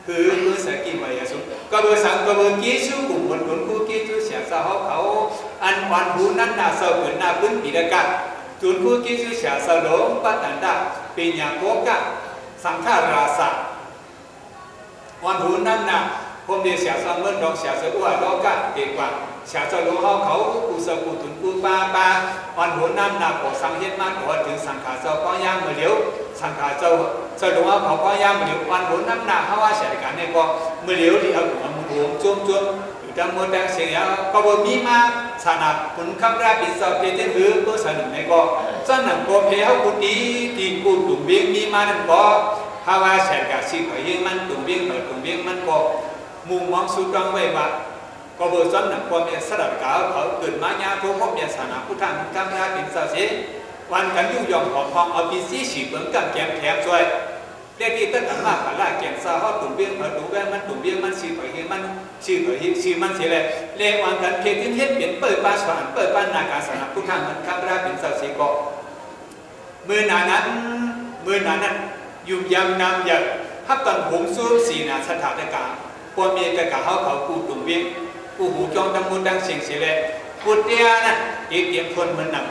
คือมือสกิมายสุก็เบอร์สังก็เบอร์กี้ชูกลุ่มคนคนคู่กี้ชูเสียสาวเขาอันวันหูนั้นนาเสาเกิดนาพื้นปีละกันจุนคู่กี้ชูเสียสาวหลงปัตตันดาเป็นอย่างโกกะสังฆราชวันหูนั้นนาผมเดียเสียสาวเมื่อดองเสียสาวว่าดอกกะเด็กกว่าเสียสาวหลงเขากูสกุตุนกูปาวันหูนั้นนาขอสังเฮ็ดมากกว่าถึงสังฆาเจ้าก็ย่างมาเลี้ยวสังฆาเจ้าหลวงเขาก็ย่างมาเลี้ยววันหูนั้นนาเขาว่าเสียกันเนี่ยก็มาเลี้ยวที่เอาหัวมือหัวจุ่มดังโมดังเสียงก็บ่มีมาสนับคุณคำราบินเสาเพเทหือเพื่อสนุนในก็สนับก็เพเขากุฏิที่กูตุ่มเบี้ยงมีมานั่นก็ภาวะเสียกับสิเขายิ่งมันตุ่มเบี้ยงมันก็มุมมองสุดตรงไว้ว่าก็บ่สนับก็มีสลับกาวเขาเกิดมาญาโทพบเนี่ยสนับพุทธังคำราบินเสาเสียวันกันยุ่งยองหอบพองเอาปีซี่ฉีดเบิ่งกับแกมแถมช่วยเรียกที่ตั้งแต่มาขลาแก่นซาเขาตุ่มเบี้ยงตุ่มเบี้ยงมันตุ่มเบี้ยงมันสีเผยมันสีเผยสีมันเสียเลยเรียกวันกันเพทินเฮ็ดเปลี่ยนเปิดปาสวรรค์เปิดปานนาการสนับพุทธังมันคำราเป็นสาวสีก็มือหนานั้นยุ่งยำนำอย่างฮับตันหงสู้สีนาสถานการณ์พวกเมียกะกะเขากูตุ่มเบี้ยงกูหูจองดำมุนดังเสียงเสียเลยพูดเดียนั่นเตรียมทนเหมือนหนัง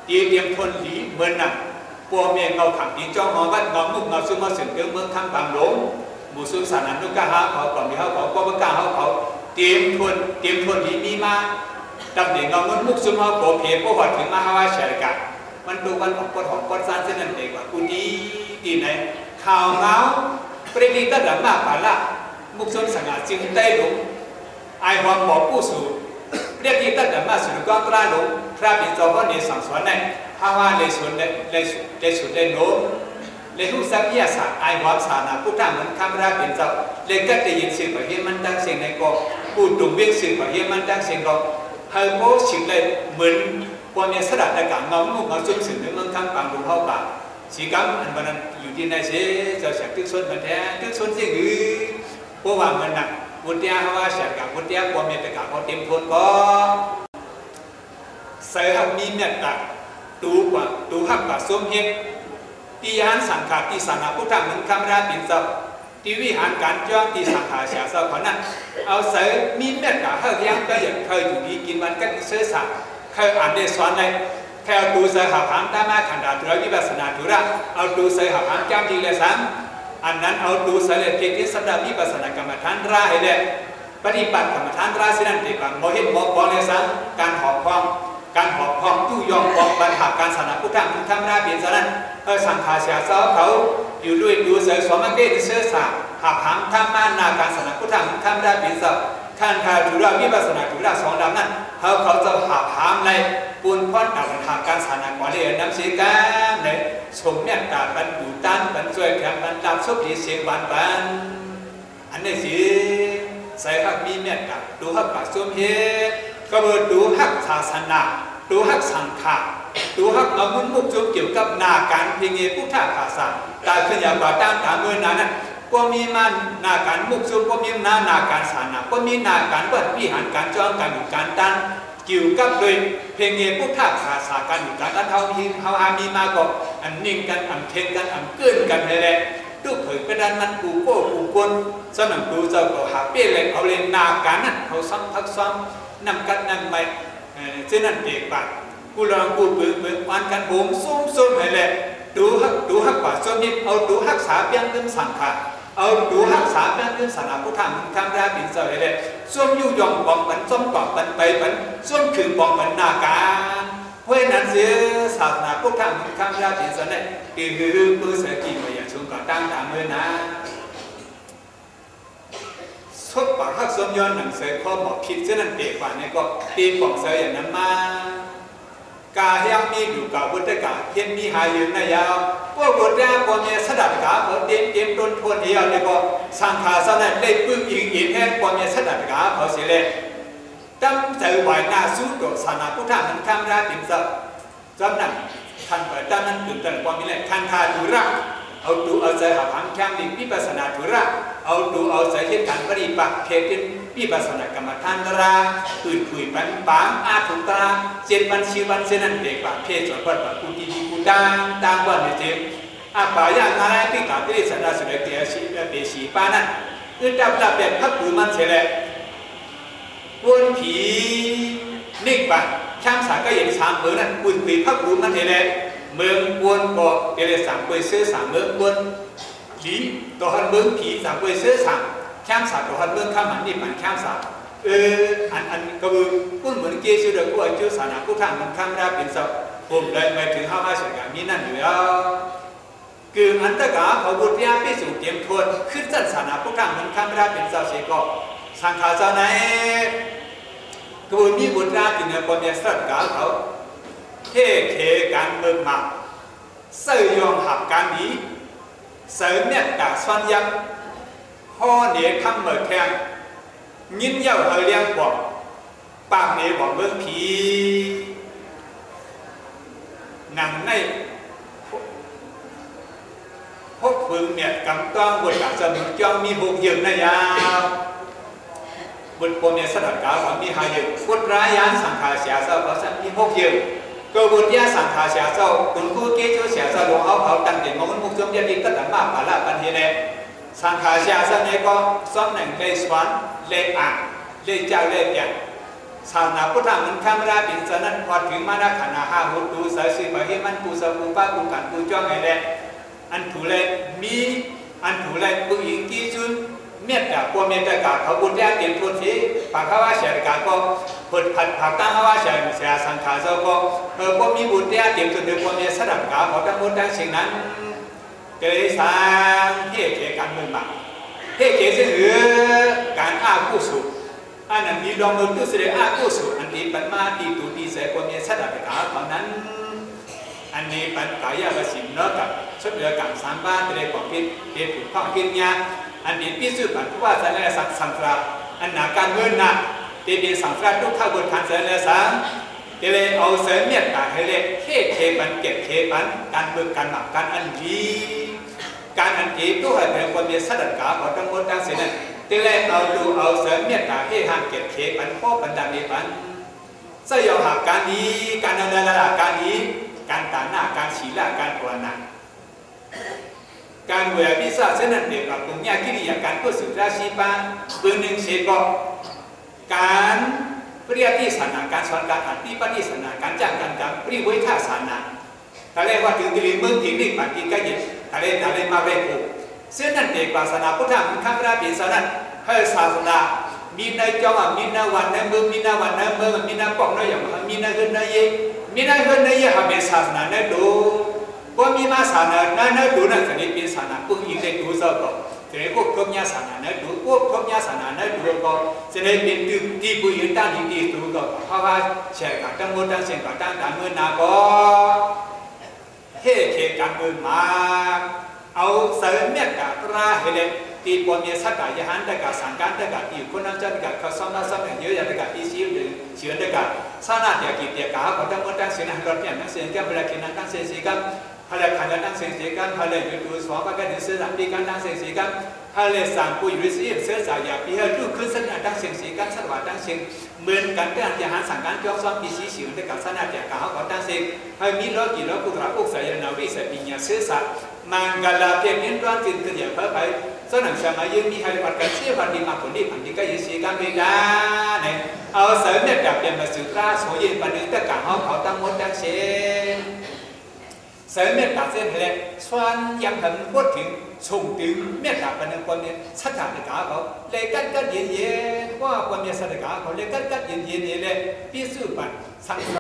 เตรียมทนหลีเหมือนหนังพวกเมียเงาขังที่จ้องมองว่าเงามุกเงาซึมมาสึงเดือเมืองทั้งบางหลงบุษสานันนุกะหาเขาก่อนที่เขาก็ประกาศเขาเตรียมทนที่มีมาดำเดียงเงามุกซึมเขาโผล่เพลก็หอดถึงมาฮาวาเฉยกันมันดูวันของคนของคนซานเส้นนั่นเองว่ากูดีไหนข่าวเงาปริลิตระดับมากปาละมุกซึมสังหารจึงได้หลงไอความบอกผู้สูเรียกที่ตั้งแต่มาสุดก้อนตราหลงพระบิดาก็เนี่ยสั่งสอนในภาวะในส่วนในโน้มในรูปสัพยาศาสตร์ไอความสานาพุทธะเหมือนคำราเป็นเจ้าเลยก็จะยินเสียงแบบเฮียมันตั้งเสียงในก็พูดตรงเวียงเสียงแบบเฮียมันตั้งเสียงก็เฮอร์โมสิงเลยเหมือนพวกเนี่ยสลัดในการเงาลูกเงาจุ่มสิ่งที่มันทั้งปังดูเข้าปากสีกำอันนั้นอยู่ที่ในเสียจะเสียงตึกส่วนมันแท้ตึกส่วนเสียงเพราะว่ามันหนักวุฒิภาวะเสียกับวุฒิภาวะเมียตะการเขาเต็มทนก็ใส่หักมีเมตตาดูหักบาสมเหตุที่ยานสังขารที่สานาพุทธะเหมือนคำราปินเจ้าที่วิหารการจ้องที่สังขารเสียเจ้าคนนั้นเอาใส่มีเมตตาเฮายังก็อย่างเคยอยู่ดีกินวันกันเสื้อสักเคยอ่านได้สอนในแค่ดูใส่หักหางตามาขันดาธุระวิปัสสนาธุระเอาดูใส่หักหางจำทีเลยสังอันนั้นเอาดูใส่เลยเกี่ยวกับสัมดาวิปัสสนากรรมฐานราให้เลยปฏิบัติกรรมฐานราสินั่นเองว่าโมหิตโมกองเลยสังการหอบพองตู้ยองปองบรรทัดการสนับพุทธังพุทธังราเปลี่ยนสนั้นสังขารเสียเจ้าเขา อยู่ด้วยดูเสือสวมเกตเสือสาหาพังธรรมานาการศาสนาพุทธะธรรมได้เป็นสัพขันธาจุราวิปัสสนาจุราสองดำนั้นเขาจะหาพังในปุณพ่อดาวหาการศาสนาก่อนเลยนำสีการในสมเมียตาบรรดุตันบรรจวยแถมบรรดาสุขีเสียงบานบันอันนี้สิใส่ฮักมีเมียตาดูฮักปัจจุบันก็เบอร์ดูฮักศาสนาดูฮักสังขารดูฮักเอามุ่งมุ่งจุดเกี่ยวกับนาการเพียงเงพุทธภาษาตาขึ้นอย่างกว่าตั้งตามเมื่อนั้นก็มีมันนาการมุ่งจุดก็มีนาการศาสนาก็มีนาการเปิดวิหารการจ้องการอยู่การตั้งเกี่ยวกับโดยเพียงเงพุทธภาษาการอยู่การตั้งเขาหามีมาก็อันนิ่งกันอันเทงกันอันเกินกันเลยแหละดูเผยประดานมันกูโก้กูกลสนับดูเจ้าก็หาเปี้ยเลยเอาเลยนาการนั้นเขาซ้ำทักซ้ำนำกันนำไปเช่นนั้นเด็กปัดกูลองกูเปิดวันกันโหมส้มเลยแหละดูฮักกว่าส้มนิดเอาดูฮักษาเพียงเรื่องสังขารเอาดูฮักษาเพียงเรื่องศาสนาพุทธทำได้เป็นเสร็จเลยส้มยู่ยองปองปันส้มกรอบปันไปปันส้มขืนปองปันนาการเพราะนั้นเสียศาสนาพุทธทำได้เป็นเสร็จเลยคือปื้อเสกีมาอย่างชงก่อตั้งตามเมื่อนะชดปากฮักส้มย้อนหนังเสือข้อบอกคิดเช่นนั้นเด็กกว่านี้ก็ตีปองเสืออย่างนั้นมากาเฮียงมีอยู่กับบุตรกาเทียนมีหายอยู่ในยาวพวกบุตรก็มีสดับกาเขาเต็มต้นทวนเดียวเลยก็สังขารสนั่นได้พึ่งอิงแห่งก็มีสดับกาเขาเสียเลยตั้งใจไหวหน้าสู้กับศาสนาพุทธมันข้ามราติมศักดิ์จำนั้นท่านเปิดตั้งนั้นตื่นเต้นความมีแหละคันธาธุระเอาดูเอาใจหาพังแข้งดิวิปัสสนาธุระเอาดูเอาใจเหตุการณ์ปฏิบัติเพศวิปัสสนากรรมฐานตราอื่นคุยปันปางอาถุตราเจ็ดวันชีวันเสนันเด็กปะเพศส่วนปัดปะกุฏิกุฏต่างวันเจ็บอาปายางอะไรที่กล่าวที่สันดาสุเดเตียชีเดชีปานั้นดับแบบพักผืนมันเสียแหละวนผีนิ่งปะช่างสาก็อย่างสามเมือนั้นอุ่นคุยพักผืนมันเสียแหละเมืองวนบอกเกเรสามคุยซื้อสามเมืองวนผีตัวหันเมืองผีสามคุยซื้อสามข้ามสาตัวหันเมืองข้ามหันนี่มันข้ามสาอันก็คือพูดเหมือนเกี่ยวกับว่าจุดศาสนาพุทธมันข้ามได้เป็นสัพผมเลยไปถึงห้ามาเฉยๆมีนั่นอยู่แล้วคืออันตะกาเขาบุตรยาพิสูจน์เตรียมทวนขึ้นศาสนาพุทธมันข้ามได้เป็นสัพเสกสังขารเจ้าไหนก็มีบุตรยาที่เนี่ยคนเนี่ยสัตว์กาเขาเท่เขการเมืองหมักเสื่อยองหักการนี้เสริมเนี่ยจากส่วนยังพ่อเนี่ยทำเหมือนแข่งยินเย้าเฮเลี้ยงบอกปากเนี่ยบอกเมืองผีหนังในพวกฝึงเนี่ยกำต้องบทการสมุนจ้องมีหกยืนนะยาวบทผมเนี่ยสนับกาวมีหายืนพุทธร้ายานสังขารเสียเศร้าเขาจะมีหกยืนก็บุตรยาสังขารเสียเจ้าคุณผู้เกี่ยวเสียเจ้าหลวงเขาตั้งเด่นมองมุกจมยันดิตั้งแต่มาปาลาปันเฮเนสังขารเสียเจ้าเนี่ยก็ซ้อมหนึ่งเลยสวรรค์เลยอ่างเลยเจ้าเลยอย่างศาสนาพุทธมันข้ามราบินสนันพอถึงมานาขณะห้าหุดูสายสีมาให้มันปูสปูป้าปูกันปูจ้องไงแหละอันถูเลยมีอันถูเลยปุยิงกี้จุนเมียดาพวกเมียดากาเขาบุญญาเตรียมทุนที่ปากเขาว่าเสียกาก็ผลผัดผักตั้งเขาว่าเสียสังขารเจ้าก็พวกมีบุญญาเตรียมทุนเดิมพวกเมียสนับกาเขาทั้งหมดทั้งสิ่งนั้นเกยสางเฮ่เขการเมืองมาเฮ่เขซึ่งหรือการอ้าผู้สุอันนั้นมีดองเมืองตู้เสด็จอ้าผู้สุอันนี้ปัญมาตีตูตีเสพวกเมียสนับกาเท่านั้นอันนี้ปัญกายาประสิทธิ์เนาะกับชุดเรือกับสามบ้านเป็นของพิษเป็นถูกข้องกินยาอันนี้พิสูจน์ปัญผู้ว่าสันนิษฐานสังฆราอันหนาการเงินนะที่เป็นสังฆราทุกข้าวบนทางสันนิษฐานที่เลยเอาเสริมเมียตาให้เลยเคปันเก็บเคปันการเบิกการหมักการอันดีการอันดีตู้ให้เป็นคนมีสัตว์กาของทั้งหมดทั้งสิ้นที่เลยเอาดูเอาเสริมเมียตาให้ห่างเก็บเคปันพ่อปันดังนี้ปันสยองหักการดีการดำเนินระดับการดีการตาหน้าการฉีละการปวดหนักการเวลาพิซซ่าเส้นนั้นเด็กกับตรงนี้กิริยาการเพื่อสืบราชีปานเบอร์หนึ่งเสกการเรียกที่ศาสนาการสอนการอัดที่ปฏิศาสนาการจ้างการกรรมปริวิท่าศาสนาแต่เรียกว่าถึงตีเมืองถิ่นนี่ปฏิกิริยาแต่เรียกมาเรียกผูกเส้นนั้นเด็กศาสนาพุทธมันข้ามราปีศาสนาให้ศาสนามีในจอมมีในวันในเมืองมีในวันในเมืองมีในปองในอย่างมีในเฮือนในเย่มีในเฮือนในเย่หาเป็นศาสนาในดู ก็มีมาสานะนั่นดูนั่นจะได้เป็นสานะปุ๊บอีกได้ดูซะก็จะได้พวกทบยาสานะนั่นดูพวกทบยาสานะนั่นดูก็จะได้เป็นที่ปุ๊บยืนตั้งที่ดูก็เพราะว่าแชร์กันตั้งหมดตั้งเสียงกันตั้งการเมืองนาก็เฮ้เขตการเมืองมาเอาเสริมเมตตาตราเฮเลตีปนเยสักกายหันตะกาสังการตะกาอีกคนนั้นจะตะกาเขาซ้ำซ้ำอย่างเยอะอย่างตะกาอีซิวหรือเชื่อตะกาสานาเดียกิเดียกาเขาตั้งหมดตั้งเสียงหันรถเนี่ยตั้งเสียงแก้วเวลากินนั่งตั้งเสียงสีกันฮาเลขันตั้งเสียงสีกันฮาเลยูทูสวากันเสือสามปีกันตั้งเสียงสีกันฮาเลสามปุยริซีเสือสายาปีฮารูขึ้นสักตั้งเสียงสีกันสัตว์ว่าตั้งเสียงเหมือนกันแต่อันที่หันสังการจ้องซ้อมปีสีเฉียวตะกาสานาเดียกาเขาตั้งเสียงให้มีล้อกี่ล้อกุตระอุกสายนาวิสปิญญาเสือสัตว์มังกรลาเพียงนินร้อนจินขึ้นอย่างเพิ่มไปสนับสนุนยังมีให้วัดกันเสียวันดีมาผลดีผันดีก็ยิ่งสีกันไม่ได้เนี่ยเอาเสริมเนี่ยดับเปลี่ยนมาสื่อตราโสยินปันนึงตะการห้องเขาตั้งมดตั้งเส้นเสริมเนี่ยตัดเส้นเลยส่วนยังหันพูดถึงส่งถึงเมตตาปันนึงคนเนี่ยสัจจะในกาเขาเลยกันเย็นว่าคนเนี่ยสัจจะเขาเลยกันเย็นเลยพิสูจน์ปันสัง